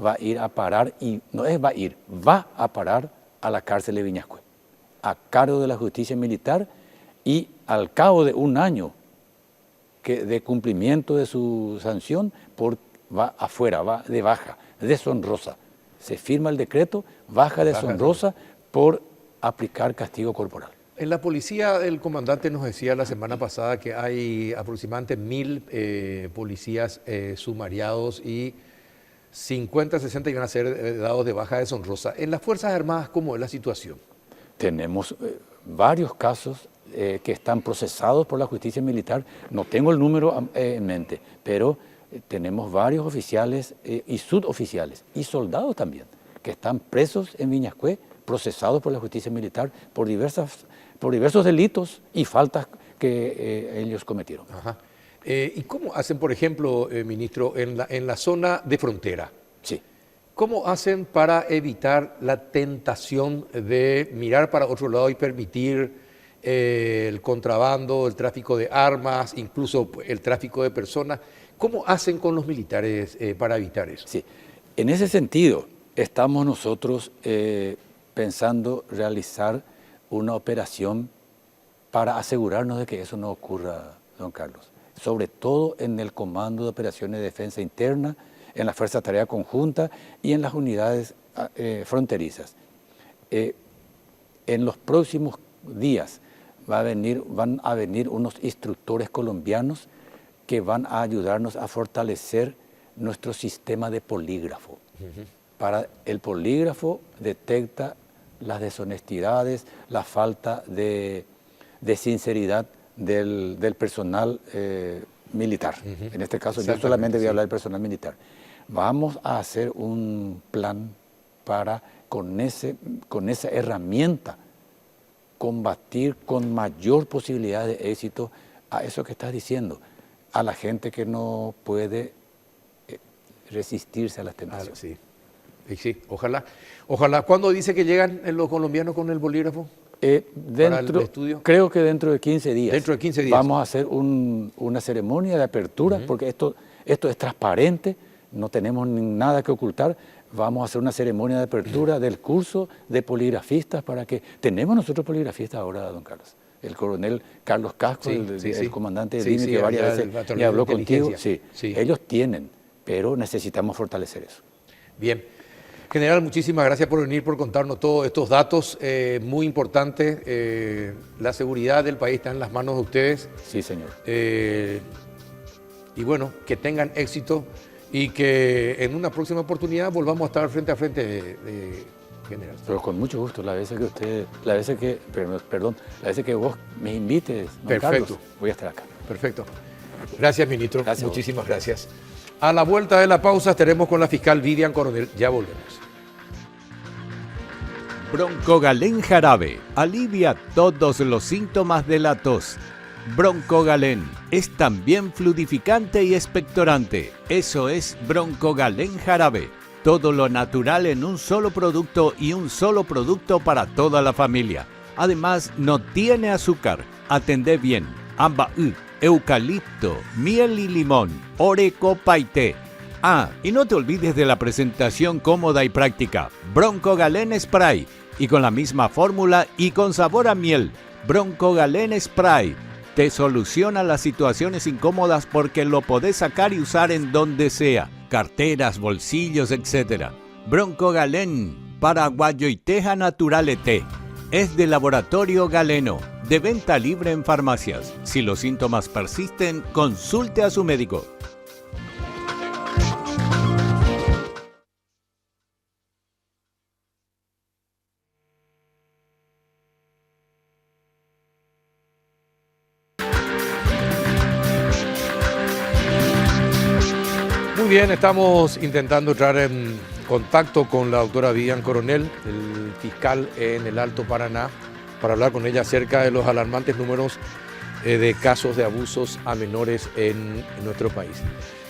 S4: va a ir a parar, y no es va a ir, va a parar a la cárcel de Viñascue, a cargo de la justicia militar, y al cabo de un año de cumplimiento de su sanción, va afuera, va de baja, deshonrosa. Se firma el decreto, baja deshonrosa por aplicar castigo corporal.
S1: En la policía, el comandante nos decía la semana pasada que hay aproximadamente 1000 policías sumariados y 50, 60 iban a ser dados de baja deshonrosa. En las Fuerzas Armadas, ¿cómo es la situación?
S4: Tenemos varios casos que están procesados por la justicia militar. No tengo el número en mente, pero tenemos varios oficiales y suboficiales y soldados también que están presos en Viñascue, procesados por la justicia militar por diversos delitos y faltas que ellos cometieron.
S1: Ajá. ¿Y cómo hacen, por ejemplo, ministro, en la zona de frontera?
S4: Sí.
S1: ¿Cómo hacen para evitar la tentación de mirar para otro lado y permitir el contrabando, el tráfico de armas, incluso el tráfico de personas? ¿Cómo hacen con los militares para evitar eso?
S4: Sí, en ese sentido estamos nosotros pensando realizar una operación para asegurarnos de que eso no ocurra, don Carlos. Sobre todo en el Comando de Operaciones de Defensa Interna, en la Fuerza de Tarea Conjunta y en las unidades fronterizas. En los próximos días van a venir unos instructores colombianos que van a ayudarnos a fortalecer nuestro sistema de polígrafo. Para el polígrafo detecta las deshonestidades, la falta de sinceridad del personal militar. En este caso yo solamente voy a hablar del personal militar. Vamos a hacer un plan para con esa herramienta combatir con mayor posibilidad de éxito a eso que estás diciendo, a la gente que no puede resistirse a las tentaciones.
S1: Sí. Y sí, ojalá. ¿Cuándo dice que llegan los colombianos con el bolígrafo? Para el estudio.
S4: Creo que dentro de 15 días.
S1: Dentro de 15 días.
S4: Vamos a hacer una ceremonia de apertura, porque esto es transparente, no tenemos nada que ocultar. Vamos a hacer una ceremonia de apertura del curso de poligrafistas para que... Tenemos nosotros poligrafistas ahora, don Carlos. El coronel Carlos Casco, el comandante de DIMI, que varias veces me habló contigo. Sí, ellos tienen, pero necesitamos fortalecer eso.
S1: Bien. General, muchísimas gracias por venir, por contarnos todos estos datos muy importantes. La seguridad del país está en las manos de ustedes.
S4: Sí, señor.
S1: Y bueno, que tengan éxito y que en una próxima oportunidad volvamos a estar frente a frente, general.
S4: Pero con mucho gusto, las veces que vos me invites, don Carlos, voy a estar acá.
S1: Perfecto. Gracias, ministro. Gracias. Muchísimas gracias. A la vuelta de la pausa estaremos con la fiscal Vivian Coronel. Ya volvemos.
S2: Broncogalén Jarabe alivia todos los síntomas de la tos. Broncogalén es también fluidificante y expectorante. Eso es Broncogalén Jarabe. Todo lo natural en un solo producto y un solo producto para toda la familia. Además, no tiene azúcar. Atendé bien. Ambaú, eucalipto, miel y limón, oreco paité. Ah, y no te olvides de la presentación cómoda y práctica. Broncogalén Spray. Y con la misma fórmula y con sabor a miel. Broncogalén Spray. Te soluciona las situaciones incómodas porque lo podés sacar y usar en donde sea. Carteras, bolsillos, etc. Broncogalén, paraguayo y teja natural té. Es de Laboratorio Galeno, de venta libre en farmacias. Si los síntomas persisten, consulte a su médico.
S1: Muy bien, estamos intentando entrar en contacto con la doctora Vivian Coronel, el fiscal en el Alto Paraná, para hablar con ella acerca de los alarmantes números de casos de abusos a menores en nuestro país.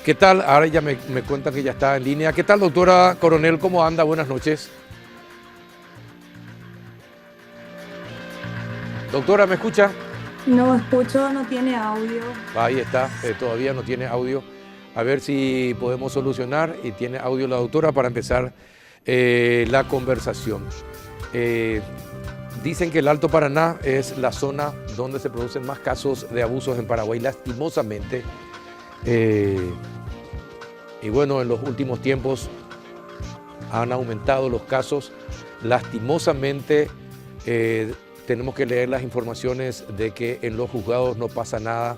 S1: ¿Qué tal? Ahora ella me cuenta que ya está en línea. ¿Qué tal, doctora Coronel? ¿Cómo anda? Buenas noches. Doctora, ¿me escucha?
S5: No escucho, no tiene audio.
S1: Ahí está, todavía no tiene audio. A ver si podemos solucionar y tiene audio la doctora para empezar la conversación. Dicen que el Alto Paraná es la zona donde se producen más casos de abusos en Paraguay, lastimosamente. Y bueno, en los últimos tiempos han aumentado los casos. Lastimosamente tenemos que leer las informaciones de que en los juzgados no pasa nada,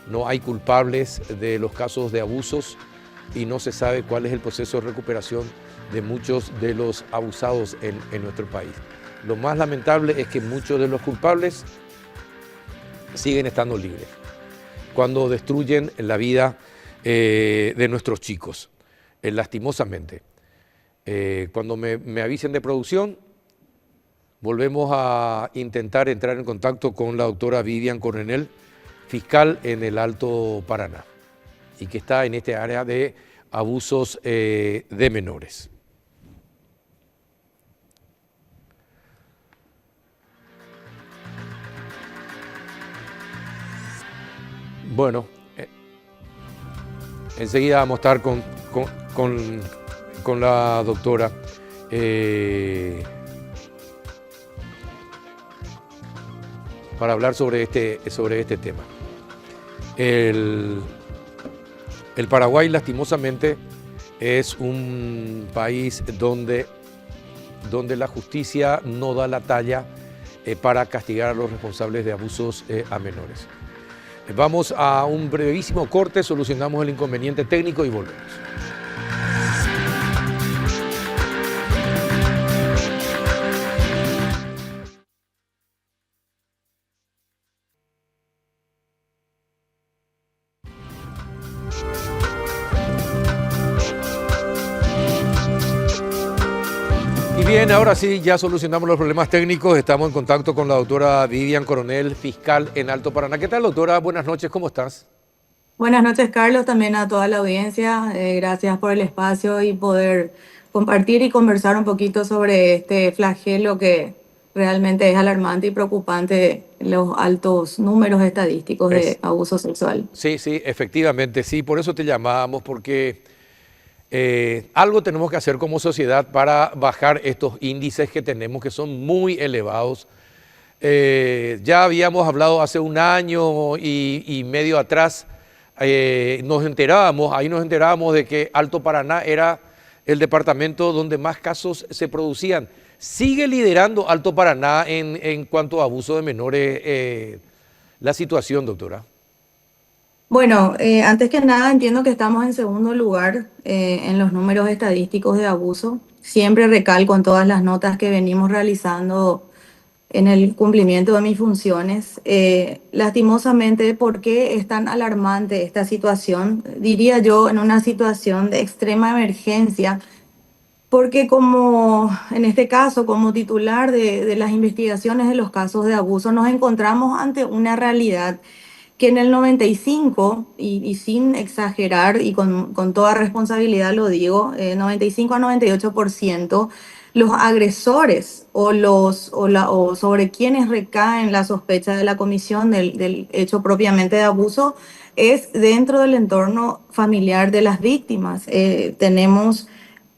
S1: no hay culpables de los casos de abusos y no se sabe cuál es el proceso de recuperación de muchos de los abusados en nuestro país. Lo más lamentable es que muchos de los culpables siguen estando libres cuando destruyen la vida de nuestros chicos, lastimosamente. Cuando me avisen de producción, volvemos a intentar entrar en contacto con la doctora Vivian Coronel, fiscal en el Alto Paraná, y que está en este área de abusos de menores. Bueno, enseguida vamos a estar con la doctora. Para hablar sobre este tema. El Paraguay, lastimosamente, es un país donde la justicia no da la talla para castigar a los responsables de abusos a menores. Vamos a un brevísimo corte, solucionamos el inconveniente técnico y volvemos. Bien, ahora sí, ya solucionamos los problemas técnicos. Estamos en contacto con la doctora Vivian Coronel, fiscal en Alto Paraná. ¿Qué tal, doctora? Buenas noches, ¿cómo estás?
S5: Buenas noches, Carlos, también a toda la audiencia. Gracias por el espacio y poder compartir y conversar un poquito sobre este flagelo que realmente es alarmante y preocupante, los altos números estadísticos de abuso sexual.
S1: Sí, efectivamente, sí. Por eso te llamábamos, porque algo tenemos que hacer como sociedad para bajar estos índices que tenemos, que son muy elevados. Ya habíamos hablado hace un año y medio atrás, nos enterábamos de que Alto Paraná era el departamento donde más casos se producían. ¿Sigue liderando Alto Paraná en cuanto a abuso de menores la situación, doctora?
S5: Bueno, antes que nada entiendo que estamos en segundo lugar en los números estadísticos de abuso. Siempre recalco en todas las notas que venimos realizando en el cumplimiento de mis funciones. Lastimosamente, ¿por qué es tan alarmante esta situación? Diría yo, en una situación de extrema emergencia, porque en este caso, como titular de las investigaciones de los casos de abuso, nos encontramos ante una realidad que en el 95, y sin exagerar y con toda responsabilidad lo digo, 95 a 98%, los agresores o sobre quienes recaen la sospecha de la comisión del hecho propiamente de abuso es dentro del entorno familiar de las víctimas. Tenemos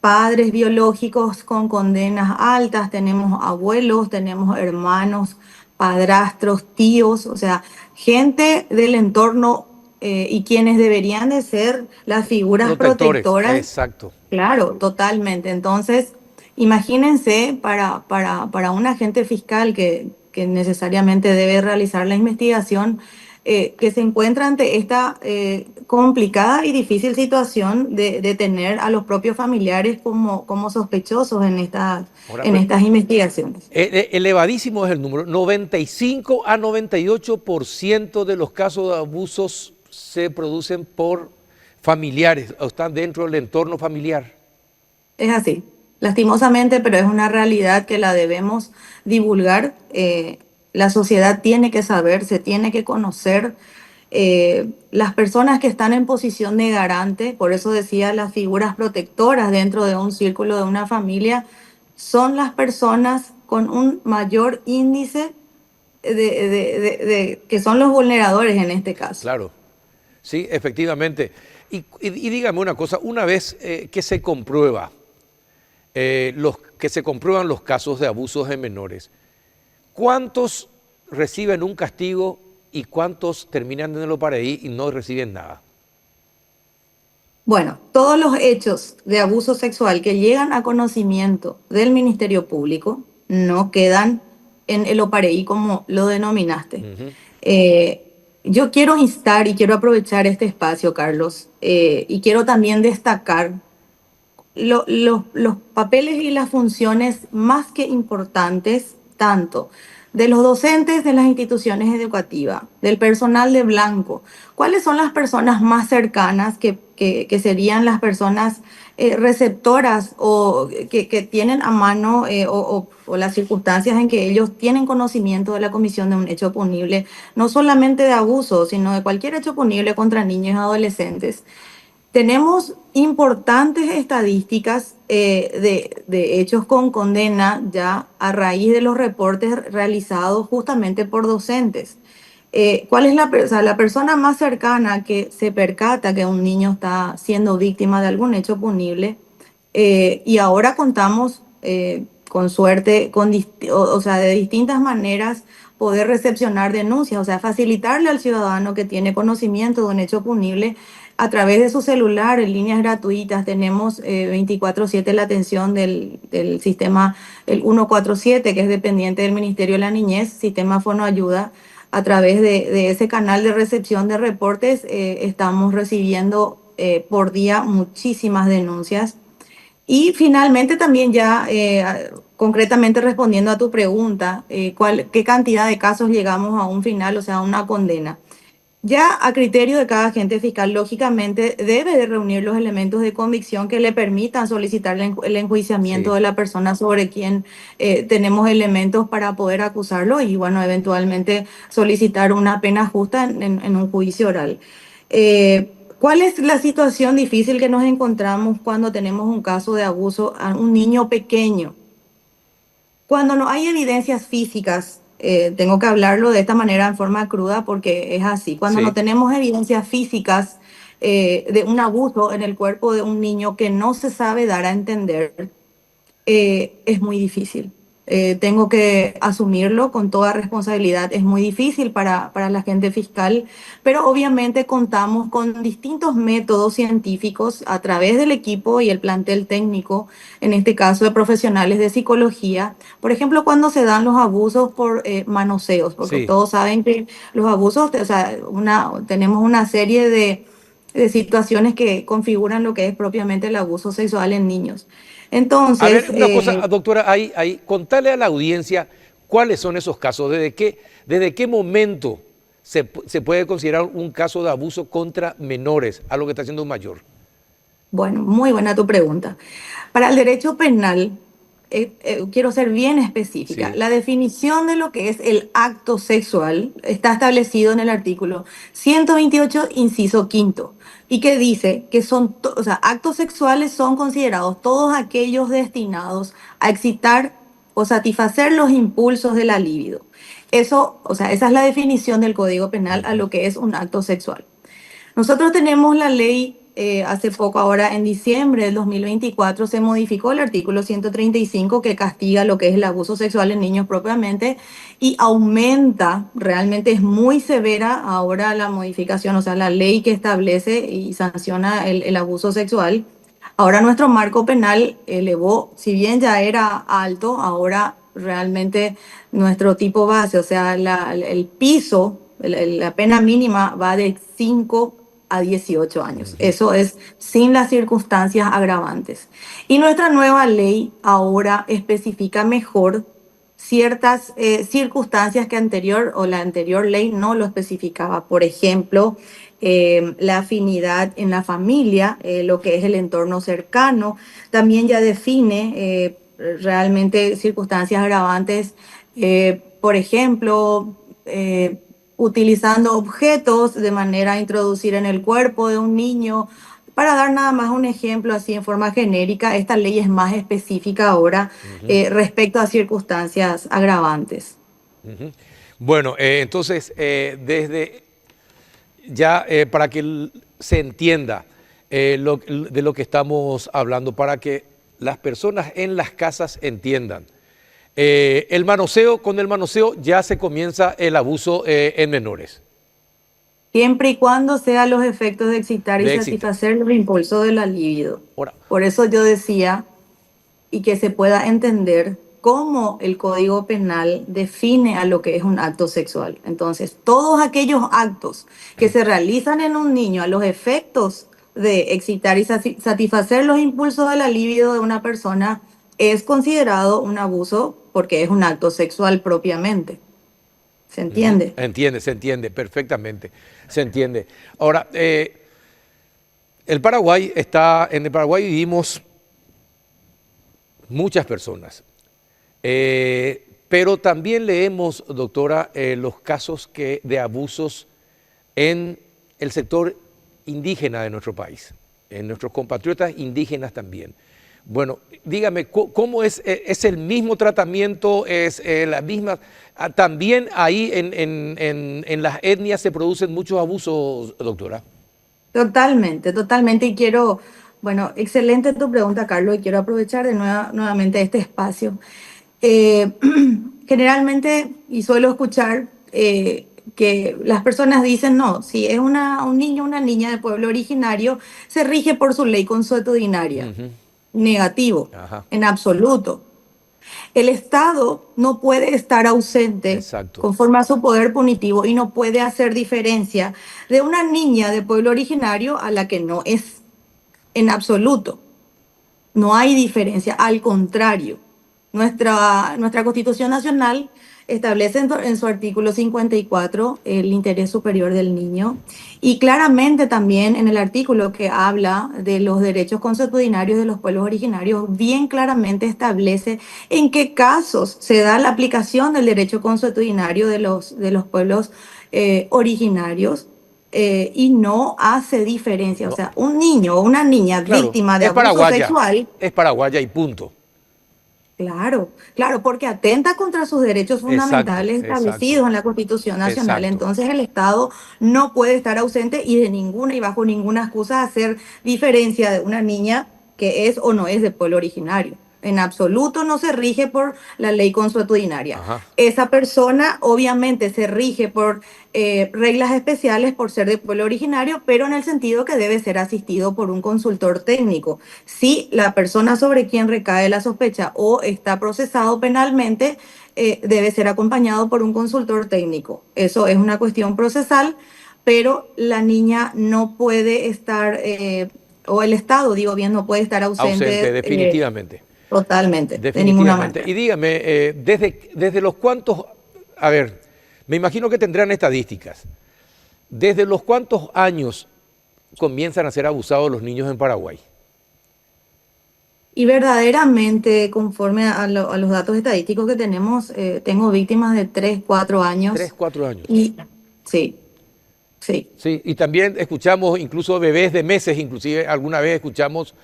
S5: padres biológicos con condenas altas, tenemos abuelos, tenemos hermanos, padrastros, tíos, o sea, gente del entorno y quienes deberían de ser las figuras protectoras.
S1: Exacto.
S5: Claro, totalmente. Entonces, imagínense para un agente fiscal que necesariamente debe realizar la investigación, que se encuentra ante esta complicada y difícil situación de tener a los propios familiares como sospechosos en estas investigaciones.
S1: Elevadísimo es el número. 95 a 98% de los casos de abusos se producen por familiares, o están dentro del entorno familiar.
S5: Es así, lastimosamente, pero es una realidad que la debemos divulgar. La sociedad tiene que saber, se tiene que conocer. Las personas que están en posición de garante, por eso decía las figuras protectoras dentro de un círculo de una familia, son las personas con un mayor índice que son los vulneradores en este caso.
S1: Claro, sí, efectivamente. Y dígame una cosa, una vez que se comprueba, que se comprueban los casos de abusos de menores, ¿cuántos reciben un castigo y cuántos terminan en el paraíso y no reciben nada?
S5: Bueno, todos los hechos de abuso sexual que llegan a conocimiento del Ministerio Público no quedan en el OPAREI como lo denominaste. Yo quiero instar y quiero aprovechar este espacio, Carlos, y quiero también destacar los papeles y las funciones más que importantes, tanto de los docentes de las instituciones educativas, del personal de blanco. ¿Cuáles son las personas más cercanas que serían las personas receptoras o que tienen a mano o las circunstancias en que ellos tienen conocimiento de la comisión de un hecho punible, no solamente de abuso, sino de cualquier hecho punible contra niños y adolescentes? Tenemos importantes estadísticas de hechos con condena ya a raíz de los reportes realizados justamente por docentes. ¿Cuál es la persona más cercana que se percata que un niño está siendo víctima de algún hecho punible? Y ahora contamos, con suerte, de distintas maneras poder recepcionar denuncias, o sea, facilitarle al ciudadano que tiene conocimiento de un hecho punible a través de su celular, en líneas gratuitas. Tenemos 24/7 la atención del sistema, el 147, que es dependiente del Ministerio de la Niñez, sistema Fonoayuda. A través de ese canal de recepción de reportes estamos recibiendo por día muchísimas denuncias. Y finalmente también ya concretamente respondiendo a tu pregunta, ¿qué cantidad de casos llegamos a un final, o sea, a una condena? Ya a criterio de cada agente fiscal, lógicamente, debe de reunir los elementos de convicción que le permitan solicitar el enjuiciamiento
S1: Sí.
S5: de la persona sobre quien tenemos elementos para poder acusarlo y, bueno, eventualmente solicitar una pena justa en un juicio oral. ¿Cuál es la situación difícil que nos encontramos cuando tenemos un caso de abuso a un niño pequeño? Cuando no hay evidencias físicas, tengo que hablarlo de esta manera en forma cruda porque es así. Cuando no
S1: Sí.
S5: tenemos evidencias físicas de un abuso en el cuerpo de un niño que no se sabe dar a entender, es muy difícil. Tengo que asumirlo con toda responsabilidad. Es muy difícil para la agente fiscal, pero obviamente contamos con distintos métodos científicos a través del equipo y el plantel técnico, en este caso de profesionales de psicología. Por ejemplo, cuando se dan los abusos por manoseos, porque
S1: Sí.
S5: todos saben que los abusos, o sea, tenemos una serie de situaciones que configuran lo que es propiamente el abuso sexual en niños.
S1: A ver,
S5: Entonces,
S1: una cosa, doctora, contale a la audiencia cuáles son esos casos, desde qué momento se puede considerar un caso de abuso contra menores a lo que está haciendo un mayor.
S5: bueno, muy buena tu pregunta. Para el derecho penal, quiero ser bien específica.
S1: Sí.
S5: La definición de lo que es el acto sexual está establecido en el artículo 128, inciso quinto, y que dice que o sea, actos sexuales son considerados todos aquellos destinados a excitar o satisfacer los impulsos de la libido. Eso, o sea, esa es la definición del Código Penal a lo que es un acto sexual. Nosotros tenemos la ley, hace poco, ahora en diciembre del 2024, se modificó el artículo 135 que castiga lo que es el abuso sexual en niños propiamente y aumenta, realmente es muy severa ahora la modificación, o sea, la ley que establece y sanciona el abuso sexual. Ahora nuestro marco penal elevó, si bien ya era alto, ahora realmente nuestro tipo base, o sea, el piso, la pena mínima va de 5 a 18 años. Eso es sin las circunstancias agravantes. Y nuestra nueva ley ahora especifica mejor ciertas circunstancias que la anterior ley no lo especificaba. Por ejemplo, la afinidad en la familia, lo que es el entorno cercano. También ya define realmente circunstancias agravantes, por ejemplo, utilizando objetos de manera a introducir en el cuerpo de un niño. Para dar nada más un ejemplo así en forma genérica, esta ley es más específica ahora respecto a circunstancias agravantes.
S1: Bueno, entonces, desde ya para que se entienda de lo que estamos hablando, para que las personas en las casas entiendan, con el manoseo ya se comienza el abuso en menores.
S5: Siempre y cuando sean los efectos de excitar y satisfacer los impulsos de la libido. Por eso yo decía, y que se pueda entender cómo el Código Penal define a lo que es un acto sexual. Entonces, todos aquellos actos que se realizan en un niño a los efectos de excitar y satisfacer los impulsos de la libido de una persona es considerado un abuso porque es un acto sexual propiamente. ¿Se entiende?
S1: Se entiende perfectamente, se entiende. Ahora, en el Paraguay vivimos muchas personas, pero también leemos, doctora, los casos de abusos en el sector indígena de nuestro país, en nuestros compatriotas indígenas también. Bueno, dígame, ¿cómo es el mismo tratamiento? ¿Es la misma? También ahí en las etnias se producen muchos abusos, doctora.
S5: Totalmente. Y quiero, bueno, excelente tu pregunta, Carlos, y quiero aprovechar nuevamente este espacio. Generalmente, y suelo escuchar que las personas dicen, no, si es un niño o una niña de pueblo originario, se rige por su ley consuetudinaria. Negativo, en absoluto. El Estado no puede estar ausente conforme a su poder punitivo y no puede hacer diferencia de una niña de pueblo originario a la que no es, en absoluto. No hay diferencia, al contrario. Nuestra Constitución Nacional establece en su artículo 54 el interés superior del niño y claramente también en el artículo que habla de los derechos consuetudinarios de los pueblos originarios, bien claramente establece en qué casos se da la aplicación del derecho consuetudinario de los pueblos originarios. Y no hace diferencia. O sea, un niño o una niña víctima de abuso sexual...
S1: Es paraguaya y punto.
S5: Claro, porque atenta contra sus derechos fundamentales establecidos en la Constitución Nacional. Entonces el Estado no puede estar ausente y bajo ninguna excusa hacer diferencia de una niña que es o no es de pueblo originario. En absoluto no se rige por la ley consuetudinaria. Esa persona obviamente se rige por reglas especiales por ser de pueblo originario, pero en el sentido que debe ser asistido por un consultor técnico. Si la persona sobre quien recae la sospecha o está procesado penalmente, debe ser acompañado por un consultor técnico. Eso es una cuestión procesal, pero la niña no puede estar, o el Estado, digo bien, no puede estar ausente.
S1: Definitivamente.
S5: Totalmente, de ninguna manera.
S1: Y dígame, desde los cuántos, a ver, me imagino que tendrán estadísticas, ¿desde los cuántos años comienzan a ser abusados los niños en Paraguay?
S5: Y verdaderamente, conforme a los datos estadísticos que tenemos, tengo víctimas de 3, 4 años.
S1: 3, 4 años.
S5: Y, sí.
S1: Sí, y también escuchamos incluso bebés de meses, inclusive alguna vez escuchamos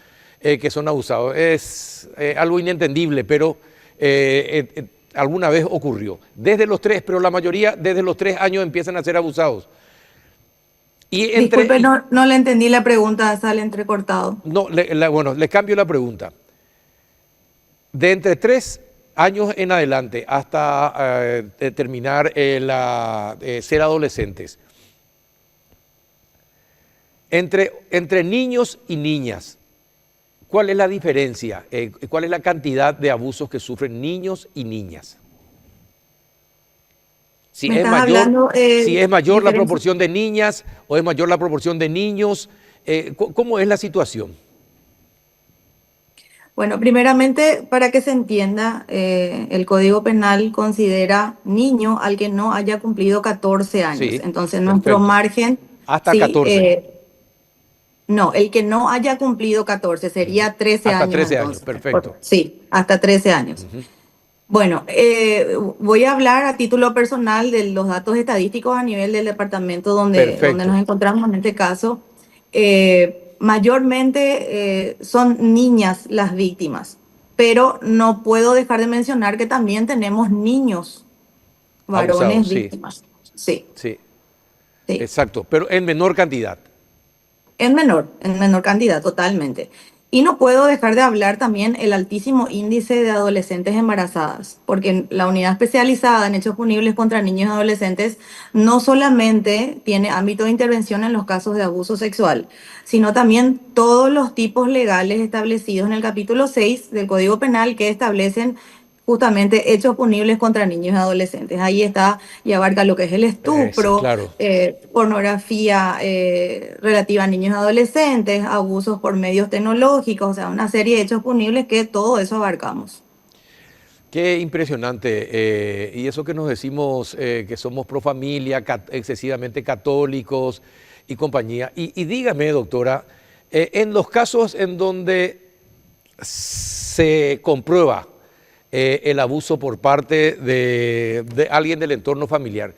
S1: que son abusados. Es algo inentendible, pero alguna vez ocurrió. Desde los 3, pero la mayoría desde los 3 años empiezan a ser abusados.
S5: Disculpe, no le entendí la pregunta, sale entrecortado.
S1: No, bueno, le cambio la pregunta. De entre 3 años en adelante hasta terminar ser adolescentes, entre niños y niñas, ¿cuál es la diferencia? ¿Cuál es la cantidad de abusos que sufren niños y niñas? Si es mayor la proporción de niñas o es mayor la proporción de niños, ¿cómo es la situación?
S5: Bueno, primeramente, para que se entienda, el Código Penal considera niño al que no haya cumplido 14 años.
S1: Sí,
S5: entonces, nuestro margen
S1: Hasta
S5: ¿sí?
S1: 14.
S5: No, el que no haya cumplido 14 sería 13
S1: Hasta
S5: años
S1: 13 años,
S5: entonces.
S1: perfecto.
S5: Sí, hasta 13 años. Bueno, voy a hablar a título personal de los datos estadísticos a nivel del departamento donde
S1: Perfecto.
S5: nos encontramos en este caso. Mayormente son niñas las víctimas, pero no puedo dejar de mencionar que también tenemos niños,
S1: Abusados,
S5: varones
S1: sí,
S5: víctimas. Sí,
S1: sí,
S5: sí.
S1: exacto, pero en menor cantidad.
S5: En menor cantidad, totalmente. Y no puedo dejar de hablar también el altísimo índice de adolescentes embarazadas, porque la unidad especializada en hechos punibles contra niños y adolescentes no solamente tiene ámbito de intervención en los casos de abuso sexual, sino también todos los tipos legales establecidos en el capítulo 6 del Código Penal que establecen justamente hechos punibles contra niños y adolescentes. Ahí está y abarca lo que es el estupro,
S1: Claro.
S5: pornografía relativa a niños y adolescentes, abusos por medios tecnológicos, o sea, una serie de hechos punibles que todo eso abarcamos.
S1: Qué impresionante. Y eso que nos decimos que somos pro familia, excesivamente católicos y compañía. Y dígame, doctora, en los casos en donde se comprueba el abuso por parte de alguien del entorno familiar,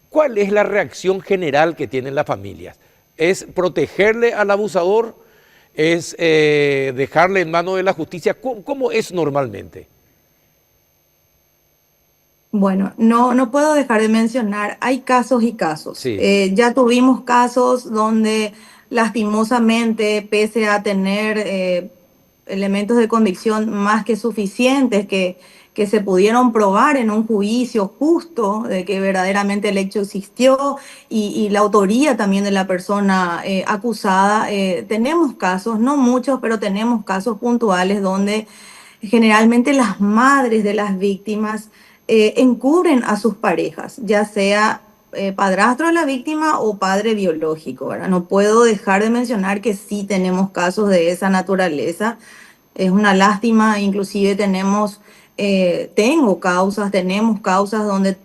S1: ¿cuál es la reacción general que tienen las familias? ¿Es protegerle al abusador? ¿Es dejarle en manos de la justicia? ¿Cómo es normalmente?
S5: Bueno, no puedo dejar de mencionar, hay casos y casos.
S1: Sí,
S5: Ya tuvimos casos donde lastimosamente, pese a tener elementos de convicción más que suficientes que se pudieron probar en un juicio justo de que verdaderamente el hecho existió y la autoría también de la persona acusada, tenemos casos, no muchos, pero tenemos casos puntuales donde generalmente las madres de las víctimas encubren a sus parejas, ya sea padrastro de la víctima o padre biológico, ¿verdad? No puedo dejar de mencionar que sí tenemos casos de esa naturaleza. Es una lástima, inclusive tenemos causas donde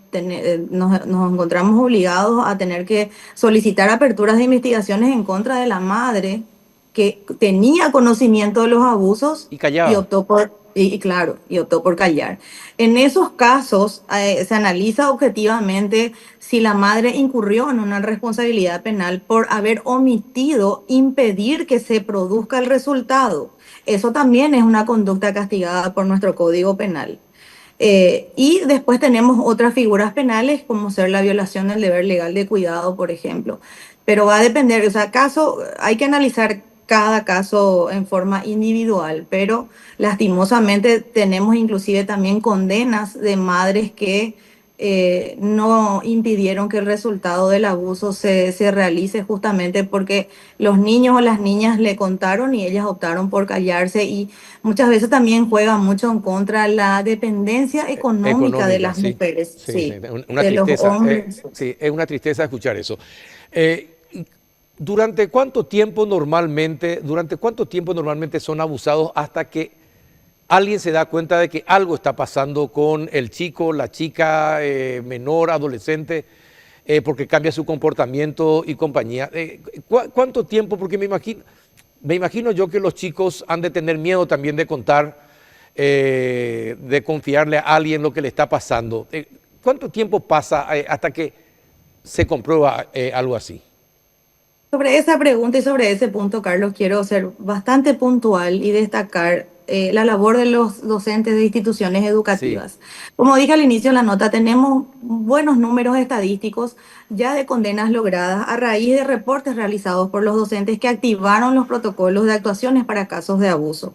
S5: nos encontramos obligados a tener que solicitar aperturas de investigaciones en contra de la madre que tenía conocimiento de los abusos
S1: y
S5: y
S1: callaba.
S5: optó por callar. En esos casos se analiza objetivamente si la madre incurrió en una responsabilidad penal por haber omitido impedir que se produzca el resultado. Eso también es una conducta castigada por nuestro Código Penal. Y después tenemos otras figuras penales, como ser la violación del deber legal de cuidado, por ejemplo. Pero va a depender, o sea, hay que analizar cada caso en forma individual, pero lastimosamente tenemos inclusive también condenas de madres que no impidieron que el resultado del abuso se realice justamente porque los niños o las niñas le contaron y ellas optaron por callarse y muchas veces también juega mucho en contra la dependencia económica de
S1: Económica,
S5: las
S1: sí.
S5: mujeres,
S1: Sí, sí,
S5: sí,
S1: una
S5: de los
S1: tristeza.
S5: hombres.
S1: Sí, es una tristeza escuchar eso. ¿Durante cuánto tiempo normalmente son abusados hasta que alguien se da cuenta de que algo está pasando con el chico, la chica, menor, adolescente, porque cambia su comportamiento y compañía? ¿Cuánto tiempo? Porque me imagino yo que los chicos han de tener miedo también de contar, de confiarle a alguien lo que le está pasando. ¿Cuánto tiempo pasa hasta que se comprueba algo así?
S5: Sobre esa pregunta y sobre ese punto, Carlos, quiero ser bastante puntual y destacar la labor de los docentes de instituciones
S1: Sí,
S5: educativas. Como dije al inicio de la nota, tenemos buenos números estadísticos ya de condenas logradas a raíz de reportes realizados por los docentes que activaron los protocolos de actuaciones para casos de abuso.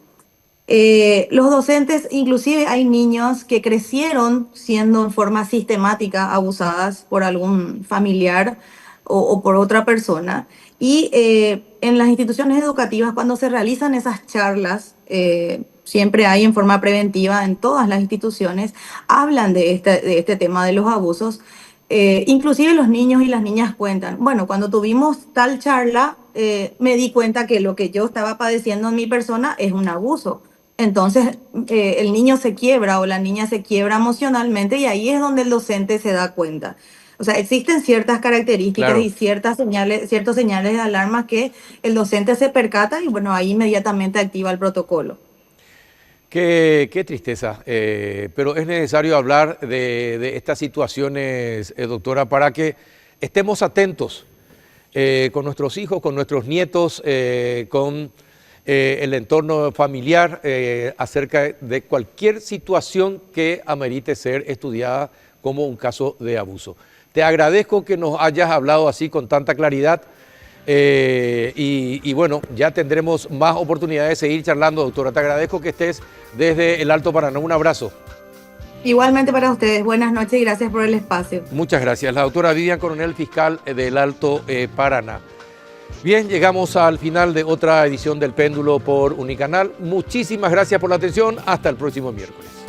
S5: Los docentes, inclusive hay niños que crecieron siendo en forma sistemática abusadas por algún familiar o por otra persona. Y en las instituciones educativas, cuando se realizan esas charlas, siempre hay en forma preventiva en todas las instituciones, hablan de este tema de los abusos. Inclusive los niños y las niñas cuentan, bueno, cuando tuvimos tal charla, me di cuenta que lo que yo estaba padeciendo en mi persona es un abuso. Entonces, el niño se quiebra o la niña se quiebra emocionalmente y ahí es donde el docente se da cuenta. O sea, existen ciertas características
S1: Claro.
S5: y ciertas señales, ciertos señales de alarma que el docente se percata y bueno, ahí inmediatamente activa el protocolo.
S1: Qué tristeza, pero es necesario hablar de estas situaciones, doctora, para que estemos atentos con nuestros hijos, con nuestros nietos, con el entorno familiar, acerca de cualquier situación que amerite ser estudiada como un caso de abuso. Te agradezco que nos hayas hablado así con tanta claridad. Y bueno, ya tendremos más oportunidades de seguir charlando, doctora. Te agradezco que estés desde el Alto Paraná. Un abrazo.
S5: Igualmente para ustedes, buenas noches y gracias por el espacio.
S1: Muchas gracias. La doctora Vivian Coronel, fiscal del Alto Paraná. Bien, llegamos al final de otra edición del Péndulo por Unicanal. Muchísimas gracias por la atención. Hasta el próximo miércoles.